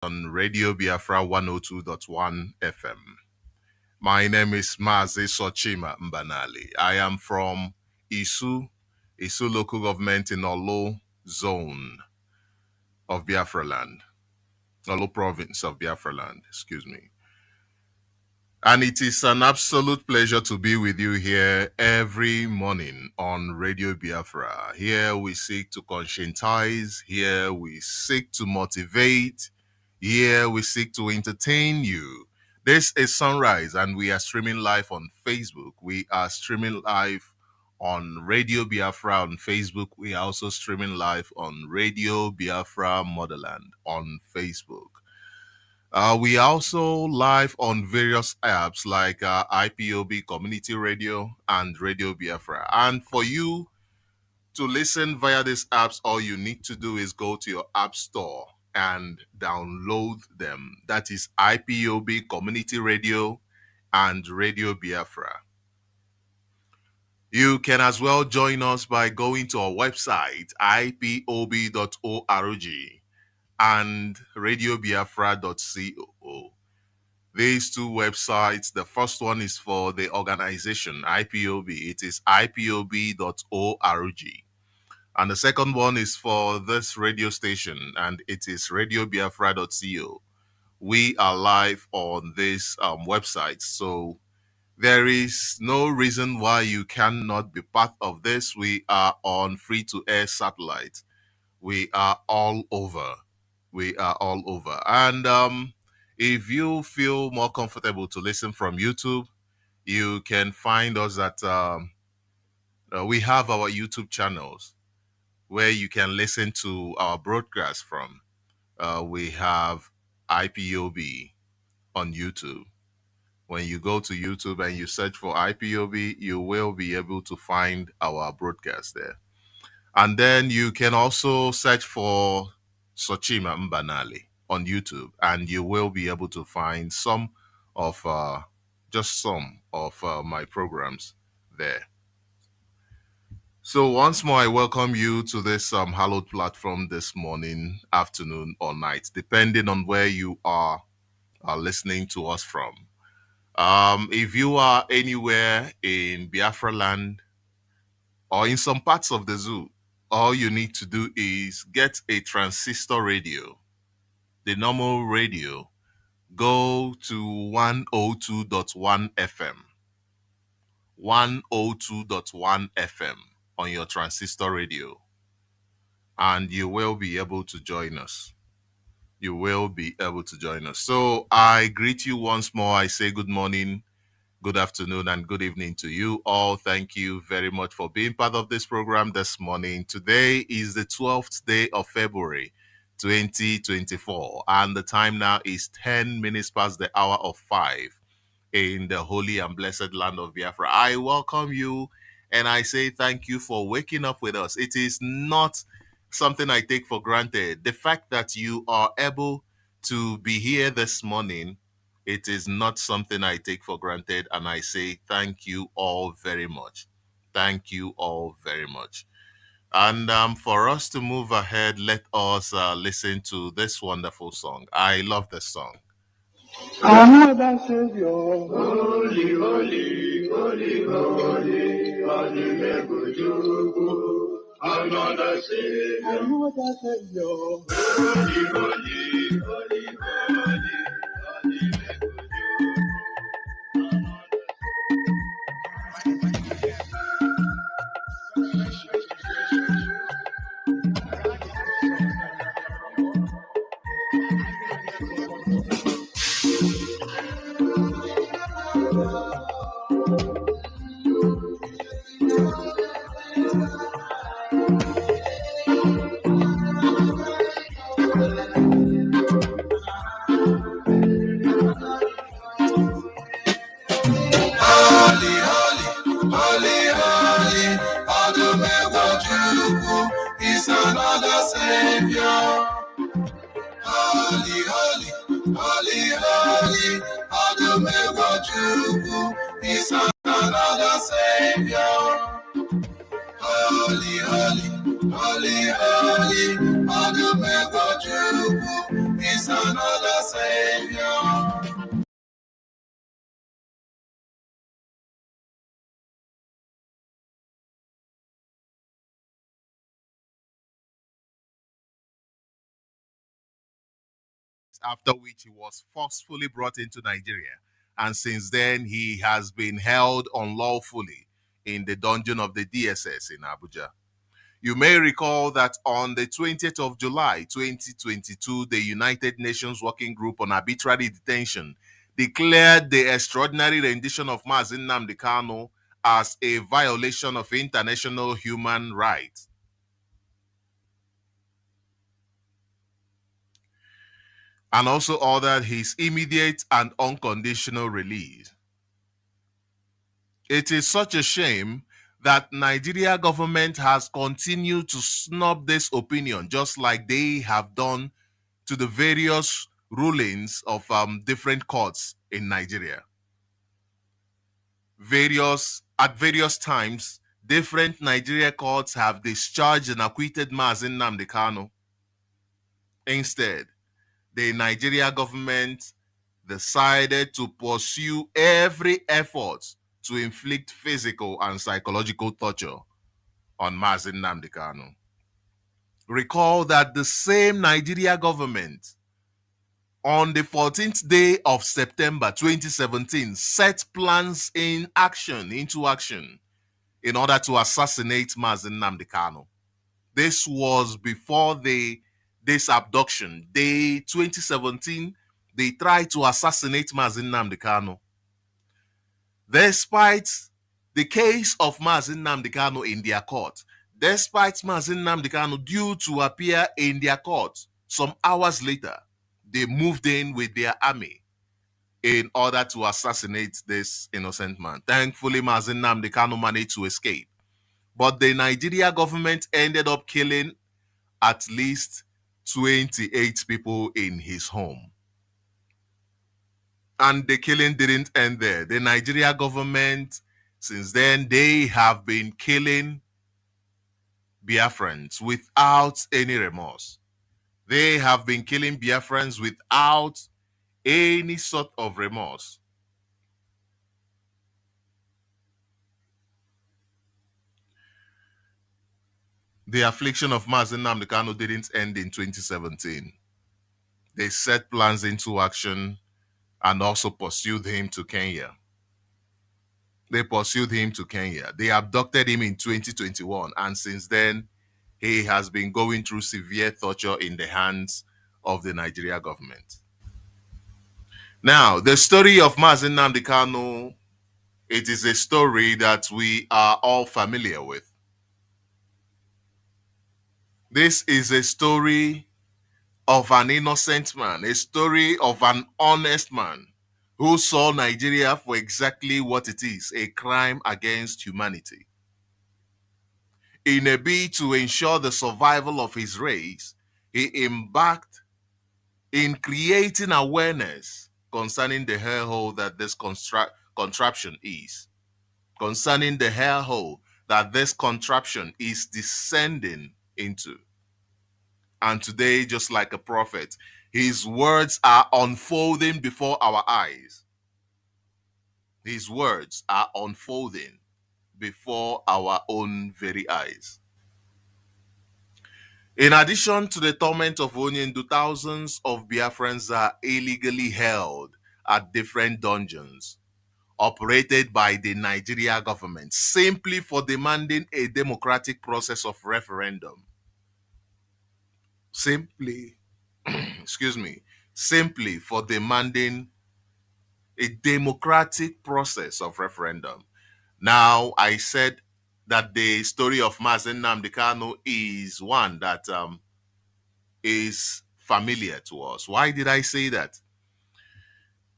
on Radio Biafra 102.1 FM. My name is Mazi Sochima Nbanali. I am from Isu local government in Olo zone of Biafra land, Olo province of Biafra land, excuse me. And it is an absolute pleasure to be with you here every morning on Radio Biafra. Here we seek to conscientize, here we seek to motivate, here we seek to entertain you. This is Sunrise and we are streaming live on Facebook. We are streaming live on Radio Biafra on Facebook. We are also streaming live on Radio Biafra Motherland on Facebook. We are also live on various apps like IPOB Community Radio and Radio Biafra. And for you to listen via these apps, all you need to do is go to your app store and download them. That is IPOB Community Radio and Radio Biafra. You can as well join us by going to our website, ipob.org. and radiobiafra.co. These two websites, the first one is for the organization, IPOB. It is ipob.org. And the second one is for this radio station, and it is radiobiafra.co. We are live on this website, so there is no reason why you cannot be part of this. We are on free-to-air satellite. We are all over. We are all over. And if you feel more comfortable to listen from YouTube, you can find us at, we have our YouTube channels where you can listen to our broadcast from. We have IPOB on YouTube. When you go to YouTube and you search for IPOB, you will be able to find our broadcast there. And then you can also search for Sochima Nbanali on YouTube, and you will be able to find some of my programs there. So once more, I welcome you to this hallowed platform this morning, afternoon, or night, depending on where you are listening to us from. If you are anywhere in Biafra land or in some parts of the zoo, all you need to do is get a transistor radio, the normal radio, go to 102.1 FM, 102.1 FM on your transistor radio, and you will be able to join us. You will be able to join us. So I greet you once more. I say good morning, good afternoon, and good evening to you all. Thank you very much for being part of this program this morning. Today is the 12th day of February, 2024, and the time now is 10 minutes past the hour of 5 in the holy and blessed land of Biafra. I welcome you, and I say thank you for waking up with us. It is not something I take for granted. The fact that you are able to be here this morning, it is not something I take for granted, and I say thank you all very much. Thank you all very much. And for us to move ahead, let us listen to this wonderful song. I love this song. Another Savior, holy, holy, holy, holy, holy, another Savior, another Savior, holy, holy, holy, holy. Another Savior, holy, holy, holy, holy, Adumewajuku is another Savior, holy, holy, holy, holy, Adumewajuku is another after which he was forcefully brought into Nigeria. And since then, he has been held unlawfully in the dungeon of the DSS in Abuja. You may recall that on the 20th of July 2022, the United Nations Working Group on Arbitrary Detention declared the extraordinary rendition of Mazi Nnamdi Kanu as a violation of international human rights. And also ordered his immediate and unconditional release. It is such a shame that Nigeria government has continued to snub this opinion, just like they have done to the various rulings of different courts in Nigeria. At various times, different Nigeria courts have discharged and acquitted Mazi Nnamdi Kanu. Instead, the Nigeria government decided to pursue every effort to inflict physical and psychological torture on Mazi Nnamdi Kanu. Recall that the same Nigeria government on the 14th day of September 2017 set plans into action in order to assassinate Mazi Nnamdi Kanu. This was before this abduction. Day 2017, they tried to assassinate Mazi Nnamdi Kanu. Despite the case of Mazi Nnamdi Kanu in their court, despite Mazi Nnamdi Kanu due to appear in their court some hours later, they moved in with their army in order to assassinate this innocent man. Thankfully, Mazi Nnamdi Kanu managed to escape. But the Nigeria government ended up killing at least 28 people in his home. And the killing didn't end there. The Nigeria government, since then, they have been killing Biafrans without any remorse. They have been killing Biafrans without any sort of remorse. The affliction of Mazi Nnamdi Kanu didn't end in 2017. They set plans into action and also pursued him to Kenya. They pursued him to Kenya. They abducted him in 2021, and since then, he has been going through severe torture in the hands of the Nigeria government. Now, the story of Mazi Nnamdi Kanu, it is a story that we are all familiar with. This is a story of an innocent man, a story of an honest man who saw Nigeria for exactly what it is, a crime against humanity. In a bid to ensure the survival of his race, he embarked in creating awareness concerning the hellhole that this contraption is, concerning the hellhole that this contraption is descending into. And today, just like a prophet, his words are unfolding before our eyes. His words are unfolding before our own very eyes. In addition to the torment of Onyendu, thousands of Biafrans are illegally held at different dungeons operated by the Nigeria government simply for demanding a democratic process of referendum. Simply for demanding a democratic process of referendum. Now, I said that the story of Mazi Nnamdi Kanu is one that is familiar to us. Why did I say that?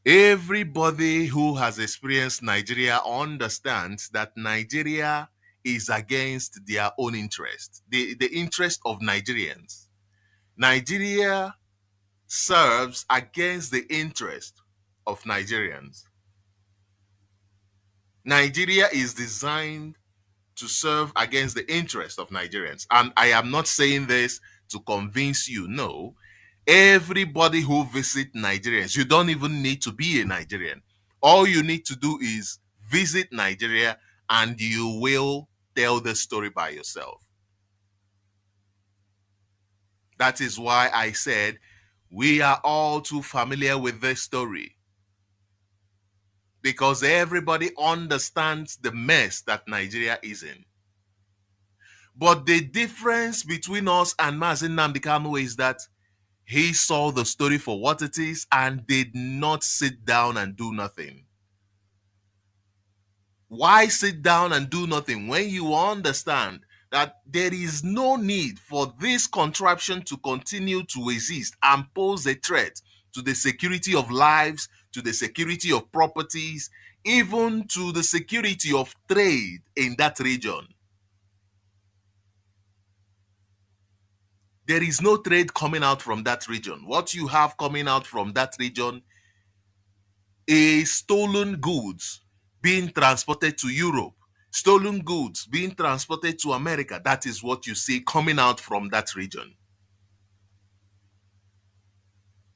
Everybody who has experienced Nigeria understands that Nigeria is against their own interest, the interest of Nigerians. Nigeria serves against the interest of Nigerians. Nigeria is designed to serve against the interest of Nigerians. And I am not saying this to convince you. No. Everybody who visits Nigerians, you don't even need to be a Nigerian. All you need to do is visit Nigeria and you will tell the story by yourself. That is why I said We are all too familiar with this story because everybody understands the mess that Nigeria is in. But the difference between us and Mazi Nnamdi Kanu is that he saw the story for what it is and did not sit down and do nothing. Why sit down and do nothing when you understand that there is no need for this contraption to continue to exist and pose a threat to the security of lives, to the security of properties, even to the security of trade in that region? There is no trade coming out from that region. What you have coming out from that region is stolen goods being transported to Europe, stolen goods being transported to America. That is what you see coming out from that region.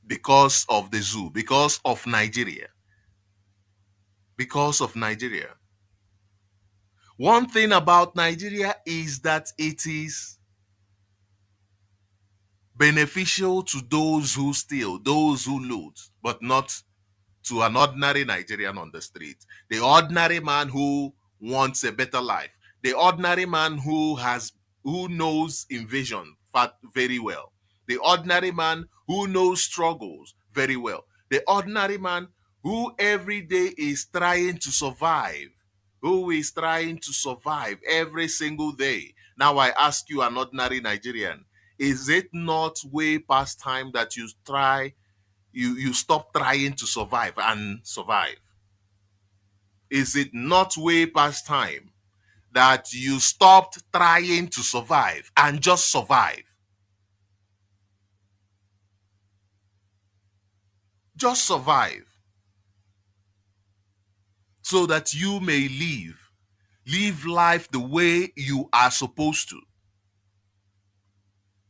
Because of the zoo, because of Nigeria. Because of Nigeria. One thing about Nigeria is that it is beneficial to those who steal, those who loot, but not to an ordinary Nigerian on the street. The ordinary man who wants a better life. The ordinary man who knows invasion very well. The ordinary man who knows struggles very well. The ordinary man who every day is trying to survive. Who is trying to survive every single day. Now I ask you, an ordinary Nigerian, is it not way past time that you stop trying to survive and survive? Is it not way past time that you stopped trying to survive and just survive? Just survive so that you may live life the way you are supposed to.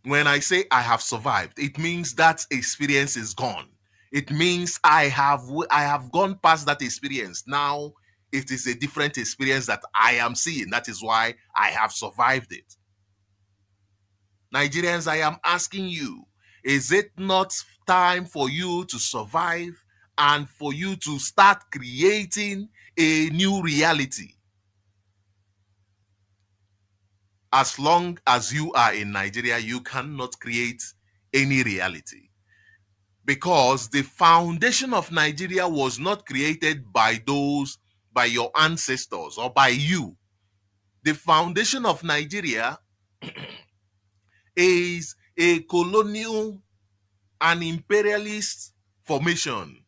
When I say I have survived, it means that experience is gone. It means I have gone past that experience. Now it is a different experience that I am seeing. That is why I have survived it. Nigerians, I am asking you, is it not time for you to survive and for you to start creating a new reality? As long as you are in Nigeria, you cannot create any reality, because the foundation of Nigeria was not created by your ancestors or by you. The foundation of Nigeria is a colonial and imperialist formation.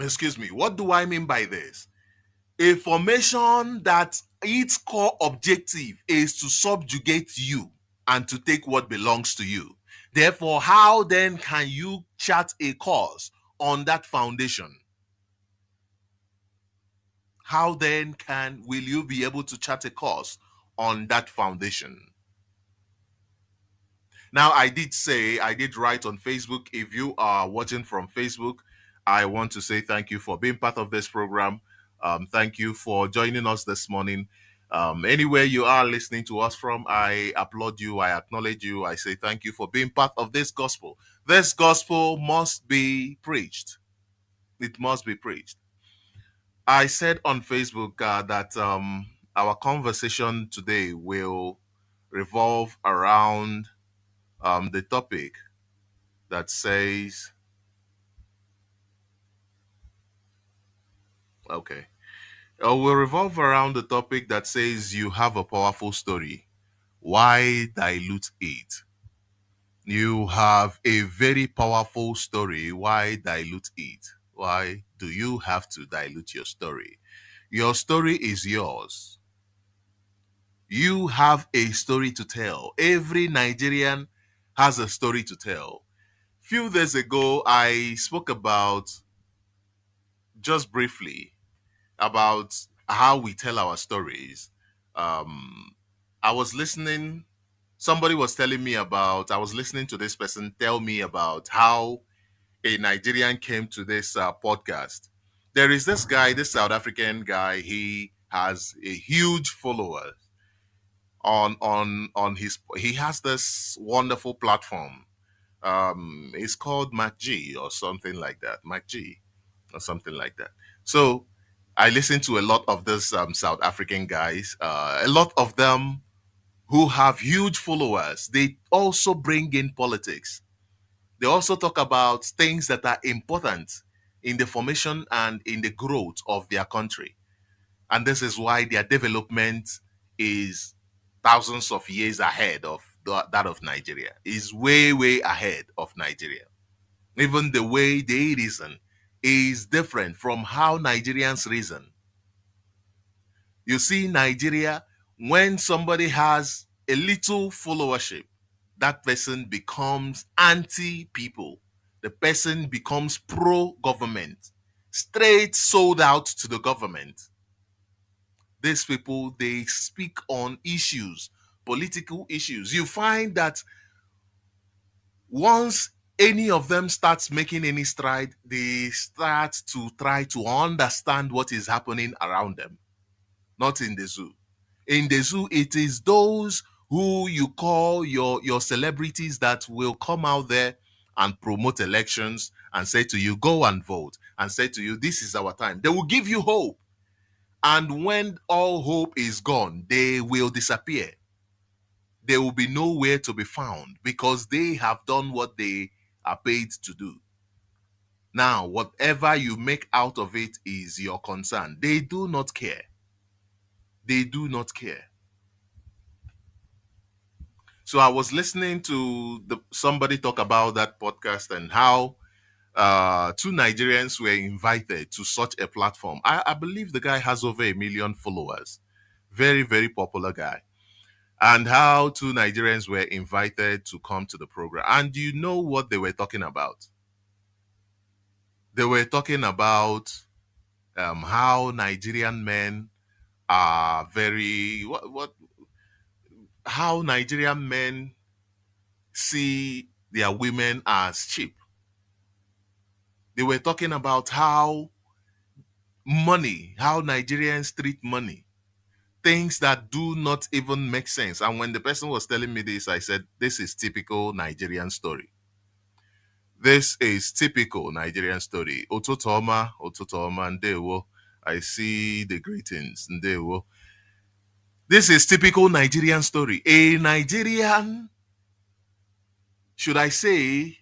Excuse me, what do I mean by this? A formation that its core objective is to subjugate you and to take what belongs to you. Therefore, how then can you chart a course on that foundation? How then will you be able to chart a course on that foundation? Now, I did write on Facebook. If you are watching from Facebook, I want to say thank you for being part of this program. Thank you for joining us this morning. Anywhere you are listening to us from, I applaud you. I acknowledge you. I say thank you for being part of this gospel. This gospel must be preached. It must be preached. I said on Facebook that our conversation today will revolve around the topic that says, okay, will revolve around the topic that says you have a powerful story. Why dilute it? You have a very powerful story. Why dilute it? Why do you have to dilute your story? Your story is yours. You have a story to tell. Every Nigerian has a story to tell. Few days ago, I spoke about, just briefly, about how we tell our stories. I was listening, somebody was telling me about, I was listening to this person tell me about how a Nigerian came to this podcast. There is this guy, this South African guy, he has a huge follower on his, he has this wonderful platform. It's called MacG or something like that. MacG or something like that. So I listen to a lot of these South African guys. A lot of them who have huge followers. They also bring in politics. They also talk about things that are important in the formation and in the growth of their country. And this is why their development is thousands of years ahead of that of Nigeria. Is way, way ahead of Nigeria. Even the way they reason is different from how Nigerians reason. You see, Nigeria, when somebody has a little followership, that person becomes anti people. The person becomes pro government, straight sold out to the government. These people, they speak on issues, political issues. You find that once any of them starts making any stride, they start to try to understand what is happening around them. Not in the zoo. In the zoo, it is those who you call your celebrities that will come out there and promote elections and say to you, go and vote, and say to you, this is our time. They will give you hope. And when all hope is gone, they will disappear. They will be nowhere to be found because they have done what they are paid to do. Now, whatever you make out of it is your concern. They do not care. They do not care. So I was listening to somebody talk about that podcast and how two Nigerians were invited to such a platform. I believe the guy has over 1 million followers. Very, very popular guy. And how two Nigerians were invited to come to the program. And you know what they were talking about? They were talking about how Nigerian men are very, how Nigerian men see their women as cheap. They were talking about how Nigerians treat money, things that do not even make sense. And when the person was telling me this, I said, this is typical Nigerian story. This is typical Nigerian story. Ototoma, Ndewo. I see the greetings, Ndewo. This is typical Nigerian story. A Nigerian, should I say,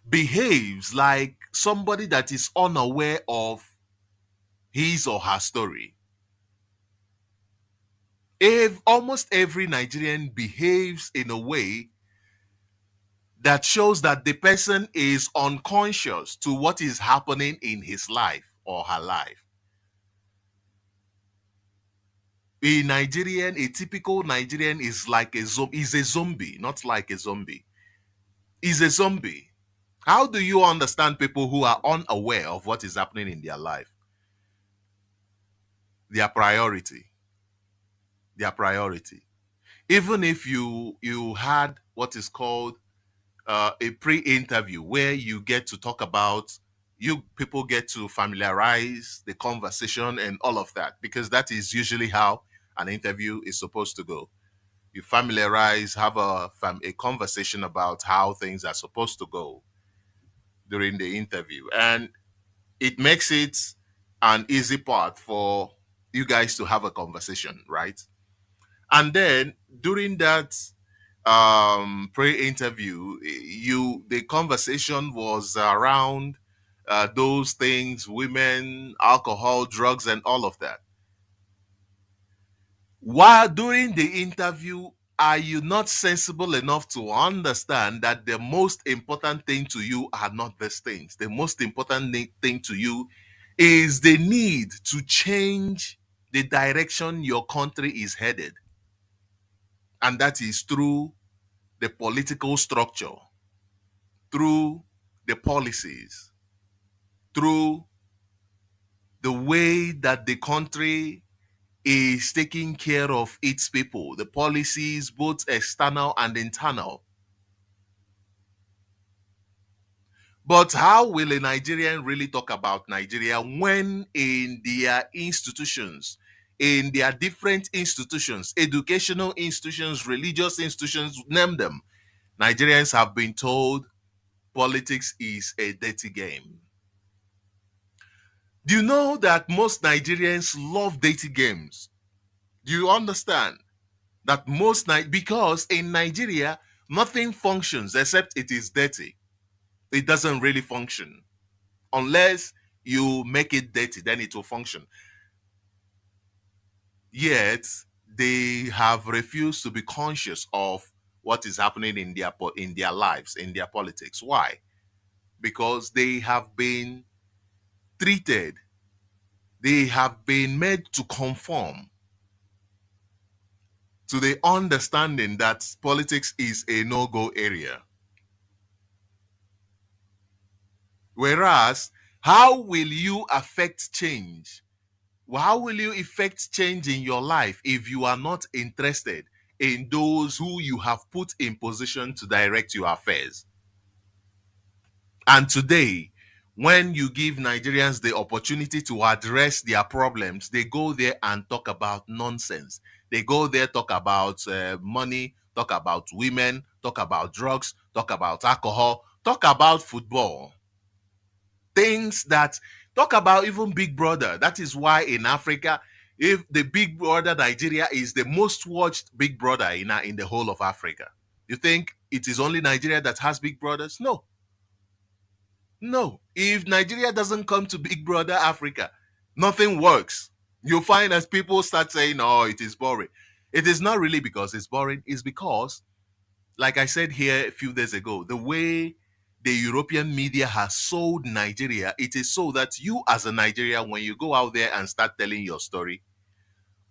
behaves like somebody that is unaware of his or her story. If almost every Nigerian behaves in a way that shows that the person is unconscious to what is happening in his life or her life. A typical Nigerian is like a zombie, not like a zombie. Is a zombie. How do you understand people who are unaware of what is happening in their life? Their priority. Their priority. Even if you had what is called a pre-interview where you get to talk about, you people get to familiarize the conversation and all of that, because that is usually how an interview is supposed to go. You familiarize, have a conversation about how things are supposed to go during the interview, and it makes it an easy part for you guys to have a conversation, right? And then during that pre-interview, the conversation was around those things, women, alcohol, drugs, and all of that. While during the interview, are you not sensible enough to understand that the most important thing to you are not these things? The most important thing to you is the need to change the direction your country is headed. And that is through the political structure, through the policies, through the way that the country is taking care of its people, the policies, both external and internal. But how will a Nigerian really talk about Nigeria when in their institutions, in their different institutions, educational institutions, religious institutions, name them. Nigerians have been told politics is a dirty game. Do you know that most Nigerians love dirty games? Do you understand that because in Nigeria, nothing functions except it is dirty. It doesn't really function. Unless you make it dirty, then it will function. Yet they have refused to be conscious of what is happening in their lives, in their politics. Why? Because they have been treated, they have been made to conform to the understanding that politics is a no-go area. Whereas, how will you affect change? How will you effect change in your life if you are not interested in those who you have put in position to direct your affairs? And today, when you give Nigerians the opportunity to address their problems, they go there and talk about nonsense. They go there, talk about money, talk about women, talk about drugs, talk about alcohol, talk about football. Things that talk about even Big Brother. That is why in Africa, if the Big Brother Nigeria is the most watched Big Brother in the whole of Africa. You think it is only Nigeria that has Big Brothers? No. No. If Nigeria doesn't come to Big Brother Africa, nothing works. You'll find as people start saying, oh, it is boring. It is not really because it's boring, it's because, like I said here a few days ago, the way the European media has sold Nigeria, it is so that you as a Nigerian, when you go out there and start telling your story,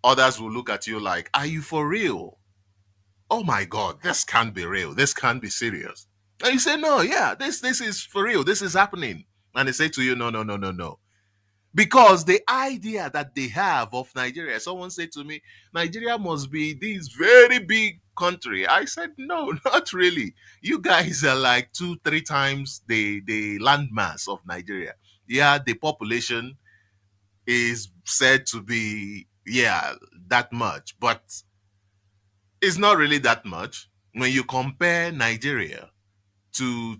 others will look at you like, are you for real? Oh my God, this can't be real. This can't be serious. And you say, no, yeah, this is for real. This is happening. And they say to you, no, no, no, no, no. Because the idea that they have of Nigeria, someone said to me, Nigeria must be this very big country. I said, no, not really. You guys are like 2-3 times the landmass of Nigeria. Yeah, the population is said to be, yeah, that much, but it's not really that much when you compare Nigeria to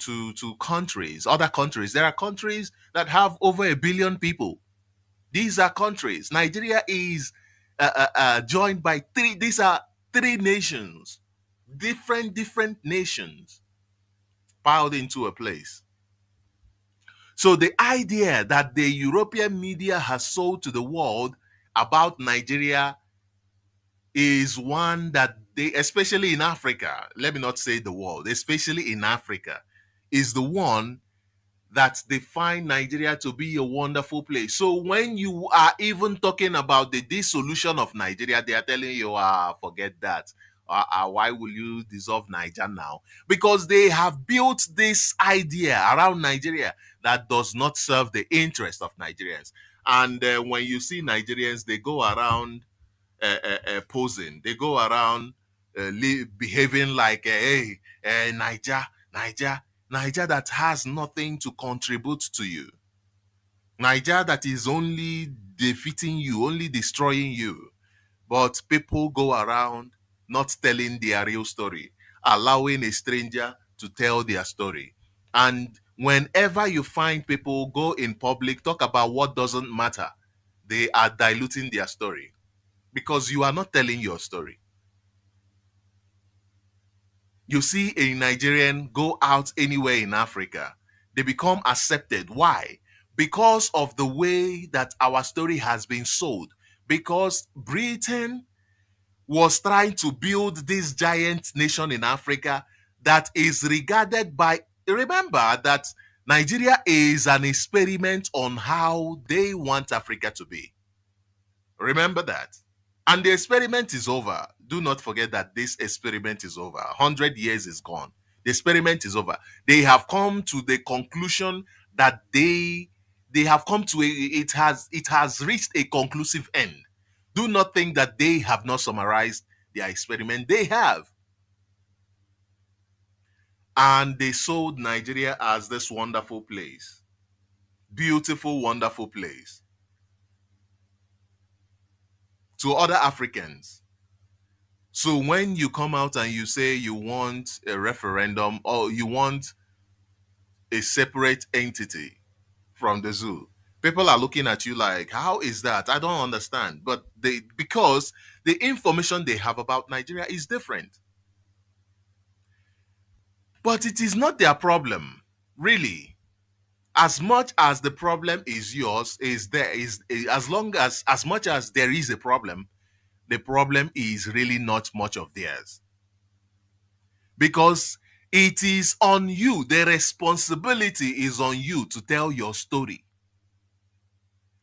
countries, other countries. There are countries that have over 1 billion people. These are countries. Nigeria is joined by three. These are three nations, different nations piled into a place. So the idea that the European media has sold to the world about Nigeria is one that they, especially in Africa, let me not say the world, especially in Africa, is the one that they find Nigeria to be a wonderful place. So when you are even talking about the dissolution of Nigeria, they are telling you, forget that. Why will you dissolve Nigeria now? Because they have built this idea around Nigeria that does not serve the interest of Nigerians. And when you see Nigerians, they go around posing. They go around behaving like, hey, Niger that has nothing to contribute to you. Niger that is only defeating you, only destroying you. But people go around not telling their real story, allowing a stranger to tell their story. And whenever you find people go in public, talk about what doesn't matter, they are diluting their story because you are not telling your story. You see a Nigerian go out anywhere in Africa, they become accepted. Why? Because of the way that our story has been sold. Because Britain was trying to build this giant nation in Africa that is regarded by, remember that Nigeria is an experiment on how they want Africa to be. Remember that. And the experiment is over. Do not forget that this experiment is over. 100 years is gone. The experiment is over. They have come to the conclusion that they have come to it has reached a conclusive end. Do not think that they have not summarized their experiment. They have. And they sold Nigeria as this wonderful place. Beautiful, wonderful place. to other Africans. So when you come out and you say you want a referendum or you want a separate entity from the zoo, people are looking at you like, how is that? I don't understand. But they, because the information they have about Nigeria is different. But it is not their problem, really. As much as the problem is yours, as long as much as there is a problem, the problem is really not much of theirs. Because it is on you, the responsibility is on you to tell your story.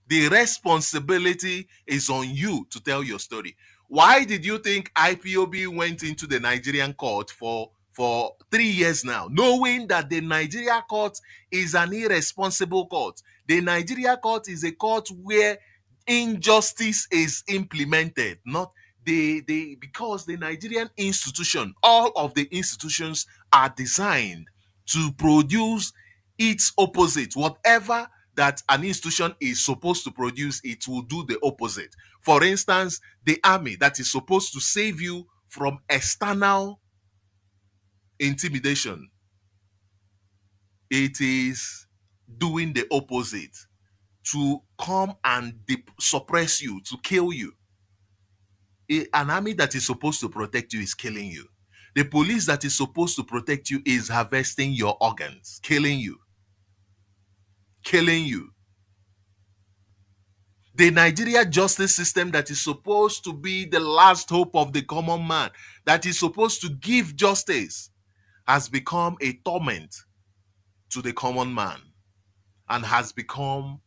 The responsibility is on you to tell your story. Why did you think IPOB went into the Nigerian court for 3 years now, knowing that the Nigeria court is an irresponsible court? The Nigeria court is a court where injustice is implemented, not because the Nigerian institution, all of the institutions are designed to produce its opposite. Whatever that an institution is supposed to produce, it will do the opposite. For instance, the army that is supposed to save you from external intimidation, it is doing the opposite to come and suppress you, to kill you. An army that is supposed to protect you is killing you. The police that is supposed to protect you is harvesting your organs, killing you. Killing you. The Nigeria justice system that is supposed to be the last hope of the common man, that is supposed to give justice, has become a torment to the common man and has become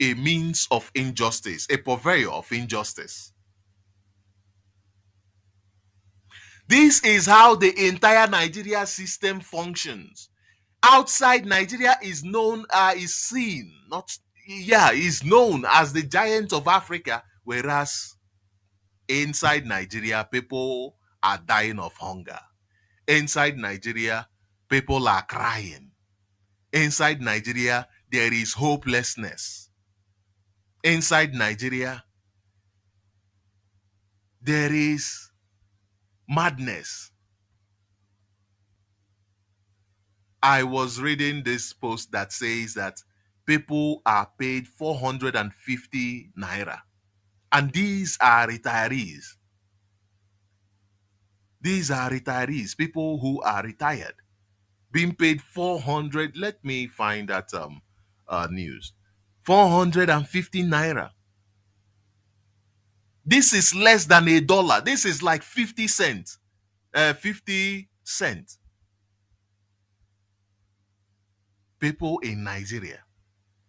a means of injustice, a purveyor of injustice. This is how the entire Nigeria system functions. Outside Nigeria is known, is seen, is known as the giant of Africa, whereas inside Nigeria, people are dying of hunger. Inside Nigeria, people are crying. Inside Nigeria, there is hopelessness. Inside Nigeria, there is madness. I was reading this post that says that people are paid 450 naira. And these are retirees. These are retirees, people who are retired, being paid 400. Let me find that news. 450 naira. This is less than $1. This is like 50 cents. 50 cents. People in Nigeria.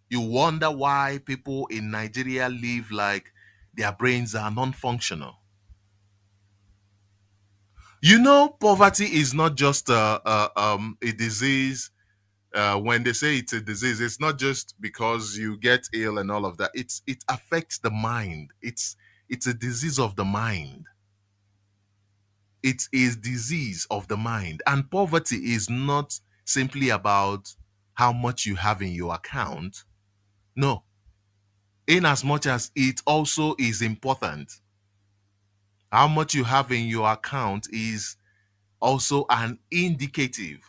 You wonder why people in Nigeria live like their brains are non-functional. You know, poverty is not just a disease. When they say it's a disease, it's not just because you get ill and all of that. It affects the mind. It's a disease of the mind. It is disease of the mind. And poverty is not simply about how much you have in your account. No. In as much as it also is important. How much you have in your account is also an indicative,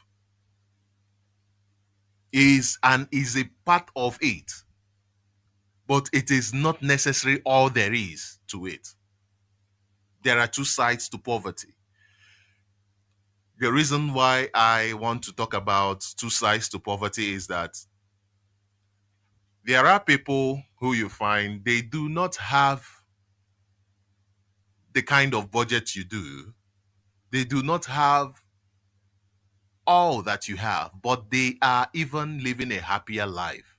is a part of it. But it is not necessarily all there is to it. There are two sides to poverty. The reason why I want to talk about two sides to poverty is that there are people who you find they do not have the kind of budget you do. They do not have all that you have, but they are even living a happier life.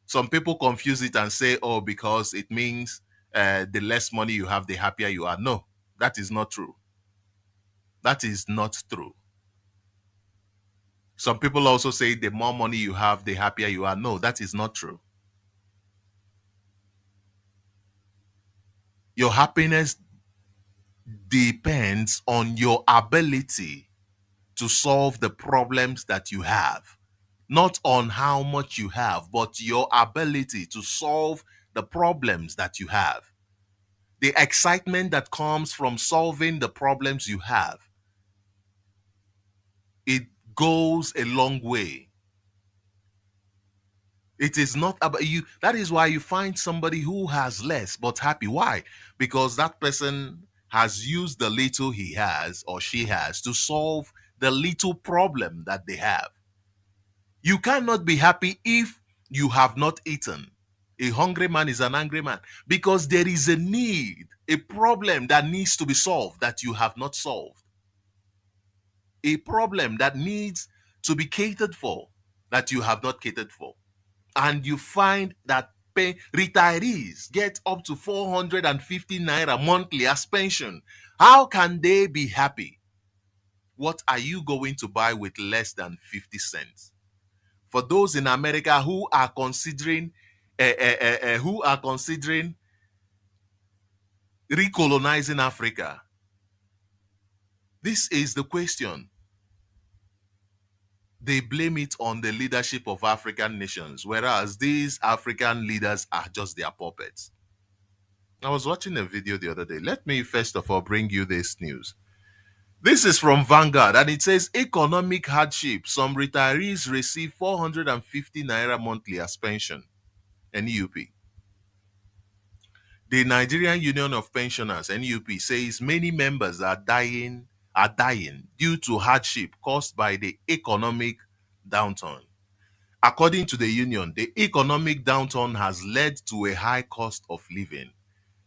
Some people confuse it and say, oh, because it means the less money you have, the happier you are. No, that is not true. That is not true. Some people also say the more money you have, the happier you are. No, that is not true. Your happiness depends on your ability to solve the problems that you have. Not on how much you have, but your ability to solve the problems that you have. the excitement that comes from solving the problems you have, it goes a long way. It is not about you. That is why you find somebody who has less but happy. Why? Because that person has used the little he has or she has to solve the little problem that they have. You cannot be happy if you have not eaten. A hungry man is an angry man because there is a need, a problem that needs to be solved that you have not solved. A problem that needs to be catered for that you have not catered for. And you find that retirees get up to 450 naira monthly as pension. How can they be happy? What are you going to buy with less than 50 cents? For those in America who are considering recolonizing Africa, this is the question. They blame it on the leadership of African nations, whereas these African leaders are just their puppets. I was watching a video the other day. Let me first of all bring you this news. This is from Vanguard and it says economic hardship. Some retirees receive 450 naira monthly as pension. NUP. The Nigerian Union of Pensioners, NUP, says many members are dying due to hardship caused by the economic downturn. According to the union, the economic downturn has led to a high cost of living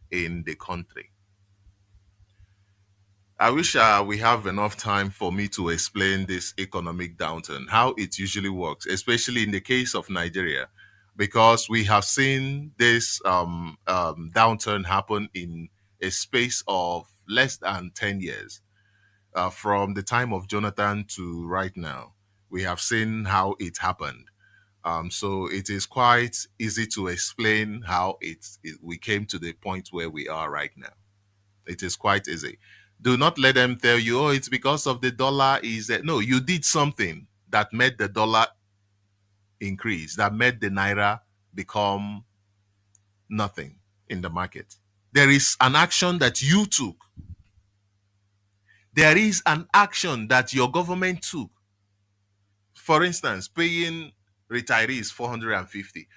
in the country. I wish we have enough time for me to explain this economic downturn, how it usually works, especially in the case of Nigeria, because we have seen this downturn happen in a space of less than 10 years. From the time of Jonathan to right now, we have seen how it happened. So it is quite easy to explain how we came to the point where we are right now. It is quite easy. Do not let them tell you, oh, it's because of the dollar is that. No, you did something that made the dollar increase, that made the naira become nothing in the market. There is an action that you took. There is an action that your government took. For instance, paying retirees 450.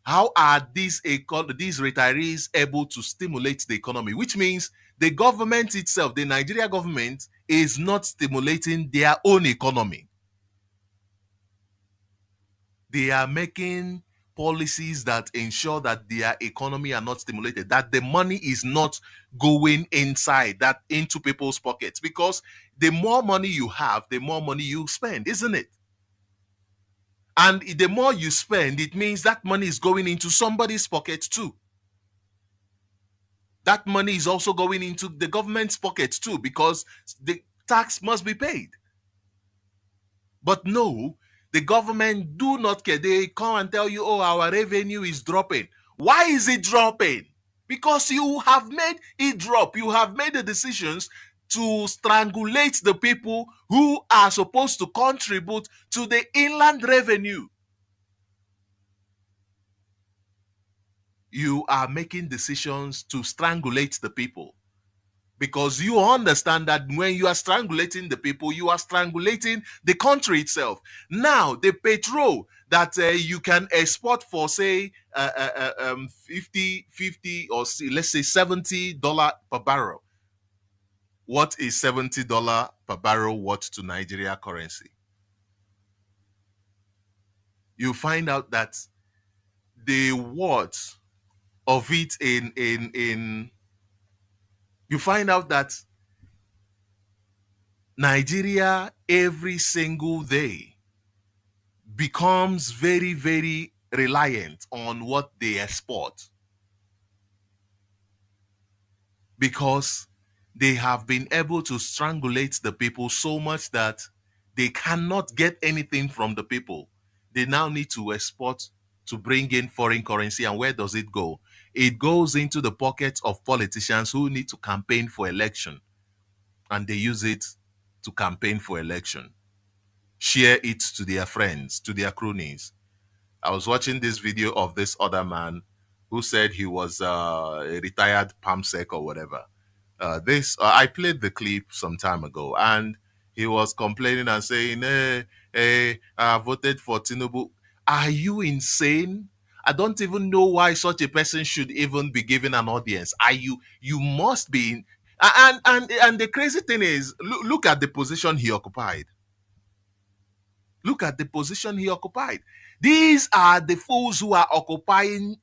How are these retirees able to stimulate the economy? Which means the government itself, the Nigeria government, is not stimulating their own economy. They are making policies that ensure that their economy are not stimulated, that the money is not going inside, that into people's pockets. Because the more money you have, the more money you spend, isn't it? And the more you spend, it means that money is going into somebody's pocket too. That money is also going into the government's pocket too, because the tax must be paid. But no, the government do not care. They come and tell you, oh, our revenue is dropping. Why is it dropping? Because you have made it drop. You have made the decisions to strangulate the people who are supposed to contribute to the inland revenue. You are making decisions to strangulate the people, because you understand that when you are strangulating the people, you are strangulating the country itself. Now, the petrol that you can export for, say, 50 or let's say $70 per barrel. What is $70 per barrel worth to Nigeria currency? You find out that the worth of it you find out that Nigeria every single day becomes very, very reliant on what they export, because they have been able to strangulate the people so much that they cannot get anything from the people. They now need to export to bring in foreign currency. And where does it go? It goes into the pockets of politicians who need to campaign for election, and they use it to campaign for election, share it to their friends, to their cronies. I was watching this video of this other man who said he was a retired PAMSEC or whatever. I played the clip some time ago, and he was complaining and saying, hey, I voted for Tinubu. Are you insane? I don't even know why such a person should even be given an audience. Are you must be in, and the crazy thing is, look at the position he occupied. Look at the position he occupied. These are the fools who are occupying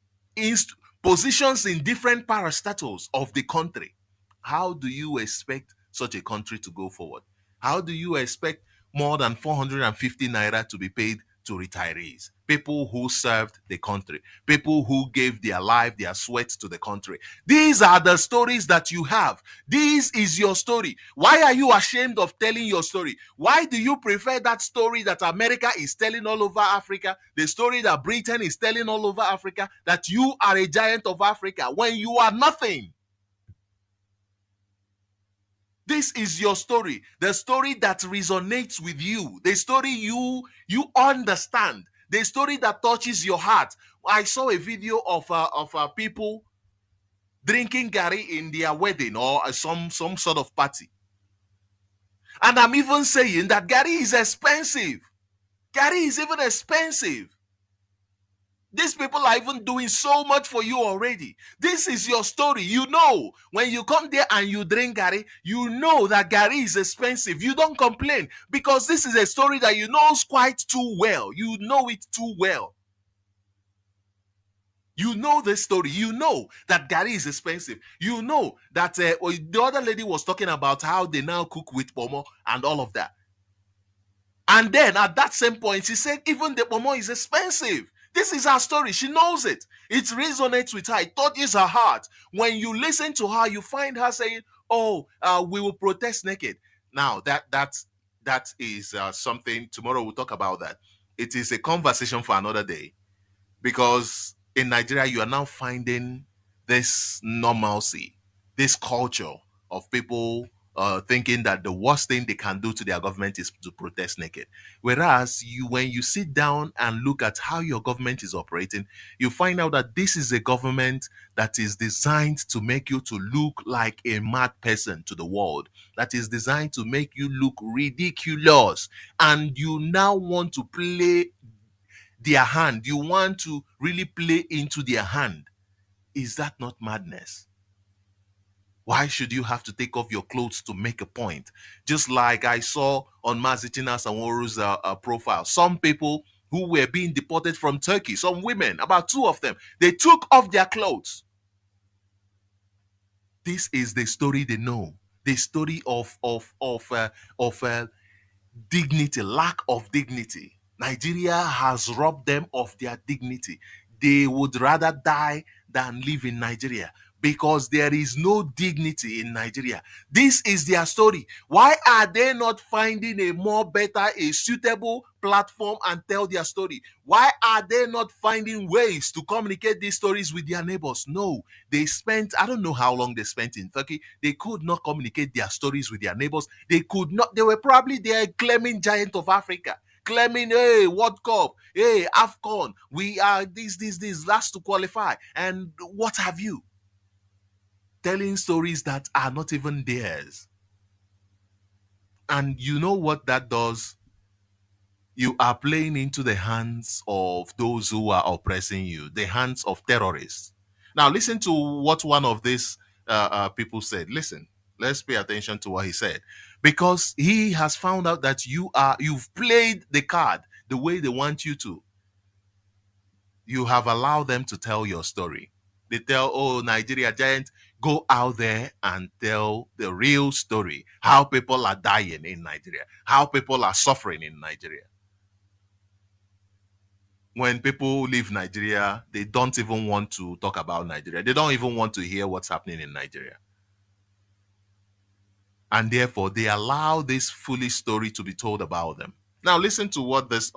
positions in different parastatals of the country. How do you expect such a country to go forward? How do you expect more than 450 naira to be paid to retirees, people who served the country, people who gave their life, their sweat to the country? These are the stories that you have. This is your story. Why are you ashamed of telling your story? Why do you prefer that story that America is telling all over Africa, the story that Britain is telling all over Africa, that you are a giant of Africa when you are nothing? This is your story, the story that resonates with you, the story you understand, the story that touches your heart. I saw a video of people drinking gari in their wedding or some sort of party. And I'm even saying that gari is expensive. Gari is even expensive. These people are even doing so much for you already. This is your story. You know, when you come there and you drink gari, you know that gari is expensive. You don't complain because this is a story that you know quite too well. You know it too well. You know the story. You know that gari is expensive. You know that the other lady was talking about how they now cook with pomo and all of that. And then at that same point, she said even the pomo is expensive. This is her story. She knows it. It resonates with her. It touches her heart. When you listen to her, you find her saying, "Oh, we will protest naked." Now that is something. Tomorrow we'll talk about that. It is a conversation for another day, because in Nigeria you are now finding this normalcy, this culture of people thinking that the worst thing they can do to their government is to protest naked. Whereas when you sit down and look at how your government is operating, you find out that this is a government that is designed to make you to look like a mad person to the world, that is designed to make you look ridiculous. And you now want to play their hand. You want to really play into their hand. Is that not madness? Why should you have to take off your clothes to make a point? Just like I saw on Mazi Sochima Nbanali's profile, some people who were being deported from Turkey, some women, about 2 of them, they took off their clothes. This is the story they know, the story of dignity, lack of dignity. Nigeria has robbed them of their dignity. They would rather die than live in Nigeria because there is no dignity in Nigeria. This is their story. Why are they not finding a more better, a suitable platform and tell their story? Why are they not finding ways to communicate these stories with their neighbors? No, they spent, I don't know how long they spent in Turkey. They could not communicate their stories with their neighbors. They could not, they were probably there claiming giant of Africa, claiming, hey, World Cup, hey, AFCON, we are this, last to qualify, and what have you. Telling stories that are not even theirs. And you know what that does? You are playing into the hands of those who are oppressing you, the hands of terrorists. Now, listen to what one of these people said. Listen, let's pay attention to what he said, because he has found out that you've played the card the way they want you to. You have allowed them to tell your story. They tell, oh, Nigeria giant, go out there and tell the real story. How people are dying in Nigeria. How people are suffering in Nigeria. When people leave Nigeria, they don't even want to talk about Nigeria. They don't even want to hear what's happening in Nigeria. And therefore, they allow this foolish story to be told about them. Now, listen to what this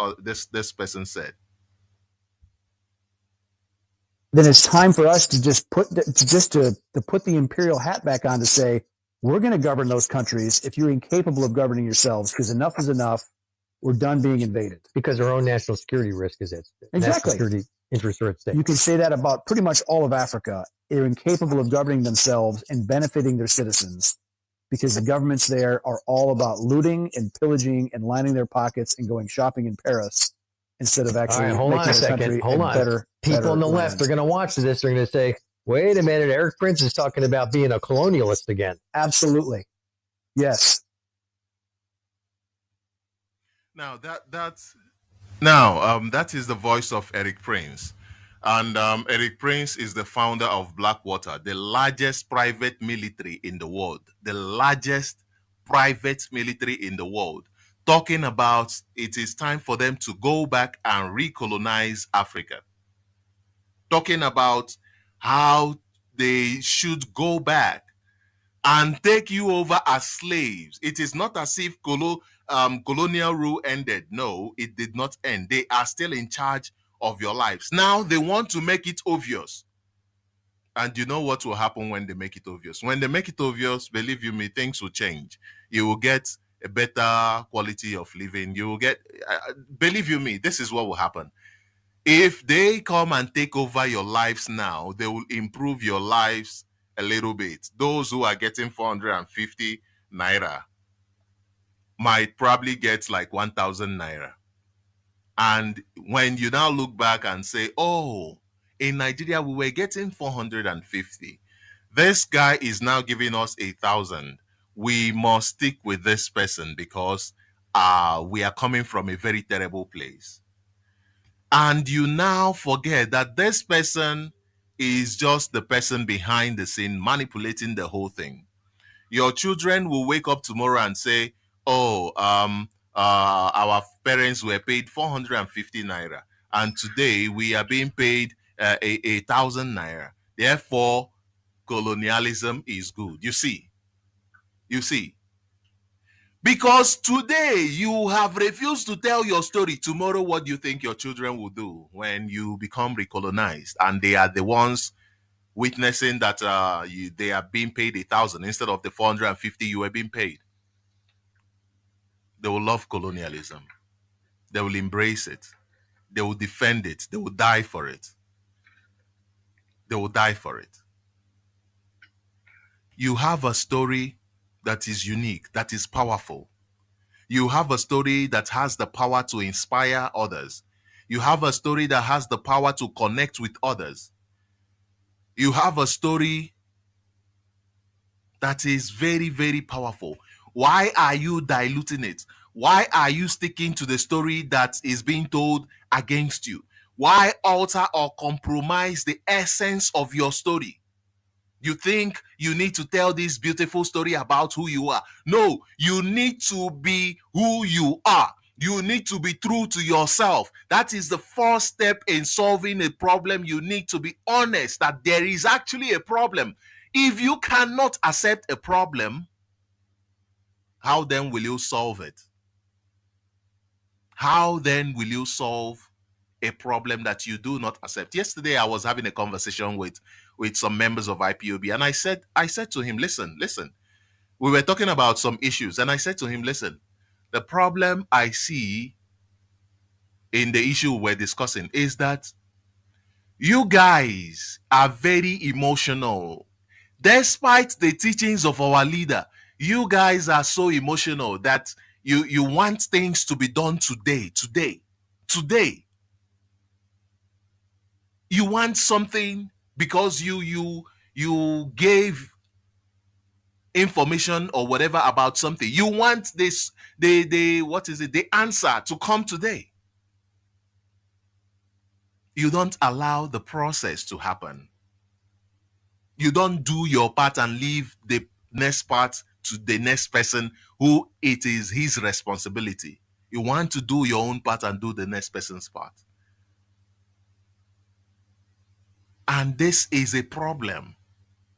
person said. Then it's time for us to just put the imperial hat back on to say, we're going to govern those countries if you're incapable of governing yourselves, because enough is enough. We're done being invaded. Because our own national security risk is at stake. Exactly. interest state. You can say that about pretty much all of Africa. They're incapable of governing themselves and benefiting their citizens because the governments there are all about looting and pillaging and lining their pockets and going shopping in Paris instead of actually making the country a better. People on the left are going to watch this. They're going to say, wait a minute, Eric Prince is talking about being a colonialist again. Absolutely. Yes. Now that is the voice of Eric Prince. And Eric Prince is the founder of Blackwater, the largest private military in the world. The largest private military in the world. Talking about it is time for them to go back and recolonize Africa. Talking about how they should go back and take you over as slaves. It is not as if colonial rule ended. No, it did not end. They are still in charge of your lives. Now they want to make it obvious. And you know what will happen when they make it obvious? When they make it obvious, believe you me, things will change. You will get a better quality of living. You will get, believe you me, this is what will happen. If they come and take over your lives now, they will improve your lives a little bit. Those who are getting 450 naira might probably get like 1,000 naira. And when you now look back and say, oh, in Nigeria, we were getting 450. This guy is now giving us 1,000. We must stick with this person because we are coming from a very terrible place. And you now forget that this person is just the person behind the scene manipulating the whole thing. Your children will wake up tomorrow and say, oh, our parents were paid 450 naira. And today we are being paid 1,000 naira. Therefore, colonialism is good. You see. Because today you have refused to tell your story. Tomorrow, what do you think your children will do when you become recolonized? And they are the ones witnessing that they are being paid 1,000 instead of the 450 you were being paid. They will love colonialism. They will embrace it. They will defend it. They will die for it. They will die for it. You have a story that is unique, that is powerful. You have a story that has the power to inspire others. You have a story that has the power to connect with others. You have a story that is very, very powerful. Why are you diluting it? Why are you sticking to the story that is being told against you? Why alter or compromise the essence of your story? You think you need to tell this beautiful story about who you are. No, you need to be who you are. You need to be true to yourself. That is the first step in solving a problem. You need to be honest that there is actually a problem. If you cannot accept a problem, how then will you solve it? How then will you solve a problem that you do not accept? Yesterday, I was having a conversation with some members of IPOB, and I said to him, listen, we were talking about some issues, and I said to him, listen, the problem I see in the issue we're discussing is that you guys are very emotional. Despite the teachings of our leader, you guys are so emotional that you want things to be done today. You want something because you gave information or whatever about something. You want this the answer to come today. You don't allow the process to happen. You don't do your part and leave the next part to the next person who it is his responsibility. You want to do your own part and do the next person's part. And this is a problem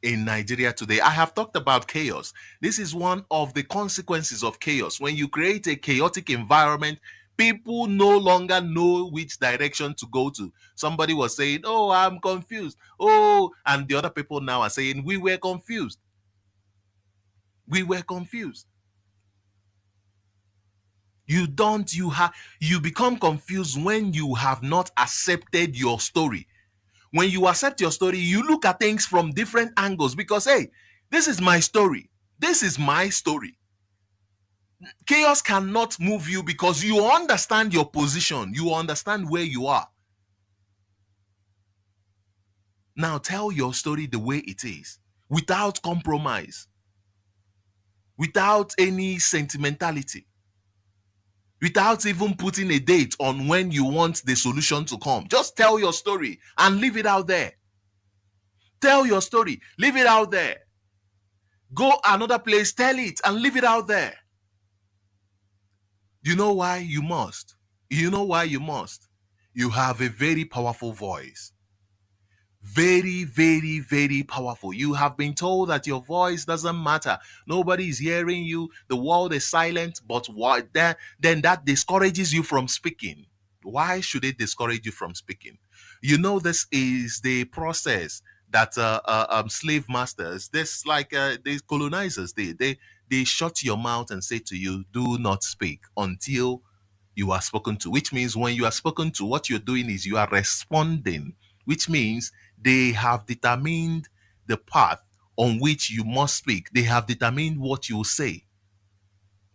in Nigeria today. I have talked about chaos. This is one of the consequences of chaos. When you create a chaotic environment, people no longer know which direction to go to. Somebody was saying, oh, I'm confused. Oh, and the other people now are saying, we were confused. We were confused. You become confused when you have not accepted your story. When you accept your story, you look at things from different angles because, hey, this is my story. This is my story. Chaos cannot move you because you understand your position. You understand where you are. Now tell your story the way it is, without compromise, without any sentimentality, without even putting a date on when you want the solution to come. Just tell your story and leave it out there. Tell your story, leave it out there. Go another place, tell it and leave it out there. You know why you must? You know why you must? You have a very powerful voice. Very, very, very powerful. You have been told that your voice doesn't matter. Nobody is hearing you. The world is silent. But what then that discourages you from speaking. Why should it discourage you from speaking? You know, this is the process that slave masters, this like the colonizers, they shut your mouth and say to you, do not speak until you are spoken to, which means when you are spoken to, what you're doing is you are responding, which means they have determined the path on which you must speak. They have determined what you will say.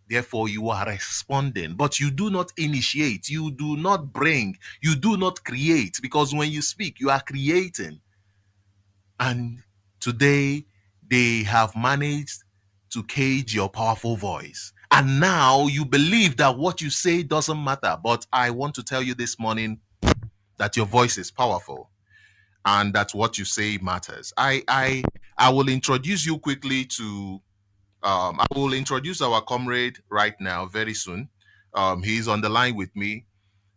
Therefore, you are responding, but you do not initiate, you do not bring, you do not create, because when you speak, you are creating. And today, they have managed to cage your powerful voice. And now you believe that what you say doesn't matter. But I want to tell you this morning that your voice is powerful and that what you say matters. I will introduce you quickly to I will introduce our comrade right now very soon. He's on the line with me,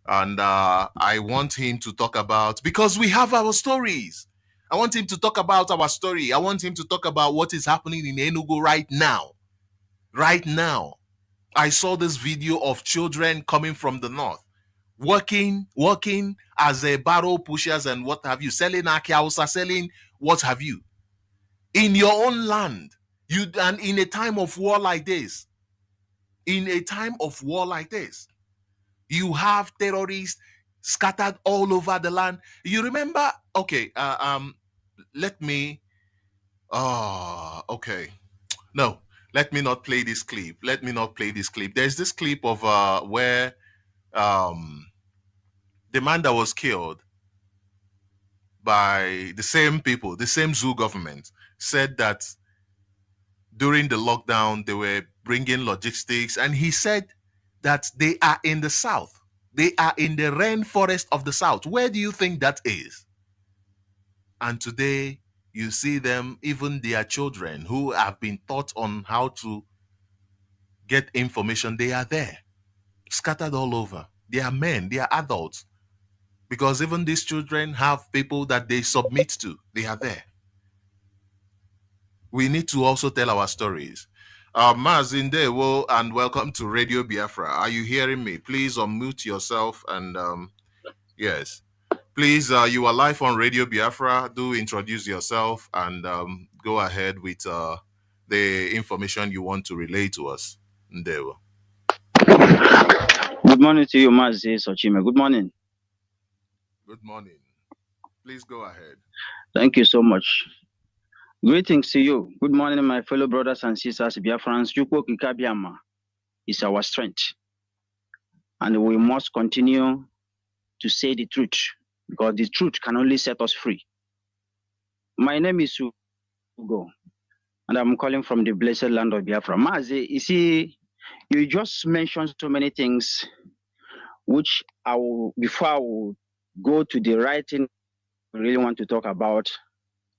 and I want him to talk about, because we have our stories. I want him to talk about our story. I want him to talk about what is happening in Enugu right now. Right now. I saw this video of children coming from the north, working as a barrel pushers and what have you, selling akiausa, selling what have you, in your own land. And in a time of war like this, you have terrorists scattered all over the land. You remember? Okay, let me. Okay. No, let me not play this clip. There's this clip of where the man that was killed by the same people, the same zoo government, said that during the lockdown they were bringing logistics, and he said that they are in the south. They are in the rainforest of the south. Where do you think that is? And today you see them, even their children who have been taught on how to get information, they are there, scattered all over. They are men, they are adults. Because even these children have people that they submit to. They are there. We need to also tell our stories. Mazi Ndewo, and welcome to Radio Biafra. Are you hearing me? Please unmute yourself and yes. Please, you are live on Radio Biafra. Do introduce yourself and go ahead with the information you want to relay to us. Ndewo. Good morning to you, Mazi Sochima. Good morning. Good morning. Please go ahead. Thank you so much. Greetings to you. Good morning, my fellow brothers and sisters, Biafrans. Chukwu Kikabiama is our strength. And we must continue to say the truth, because the truth can only set us free. My name is Ugo, and I'm calling from the blessed land of Biafra. Mazi, you see, you just mentioned so many things, which before I will go to the right thing I really want to talk about,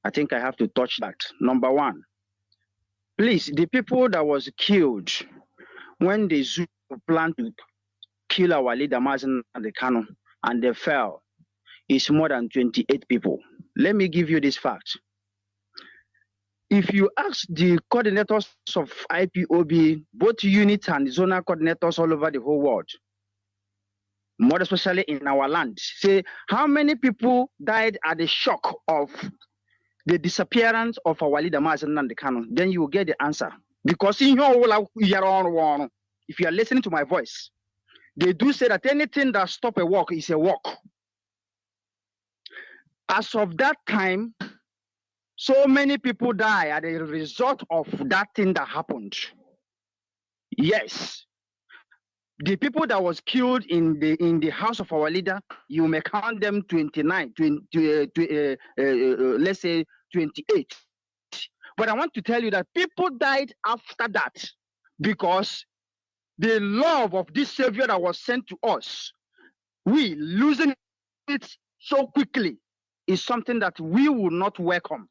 I think I have to touch that. Number one, please, the people that was killed when the zoo planned to kill our leader, Mazi Kanu, and they fell, is more than 28 people. Let me give you this fact. If you ask the coordinators of IPOB, both unit and zonal coordinators all over the whole world, more especially in our land, say how many people died at the shock of the disappearance of our leader, Mazi Kanu, then you will get the answer. Because in your if you are listening to my voice, They do say that anything that stop a walk is a walk. As of that time, so many people die as a result of that thing that happened. Yes, the people that was killed in the house of our leader, you may count them 29, let's say 28. But I want to tell you that people died after that because the love of this Savior that was sent to us, we losing it so quickly is something that we will not welcome.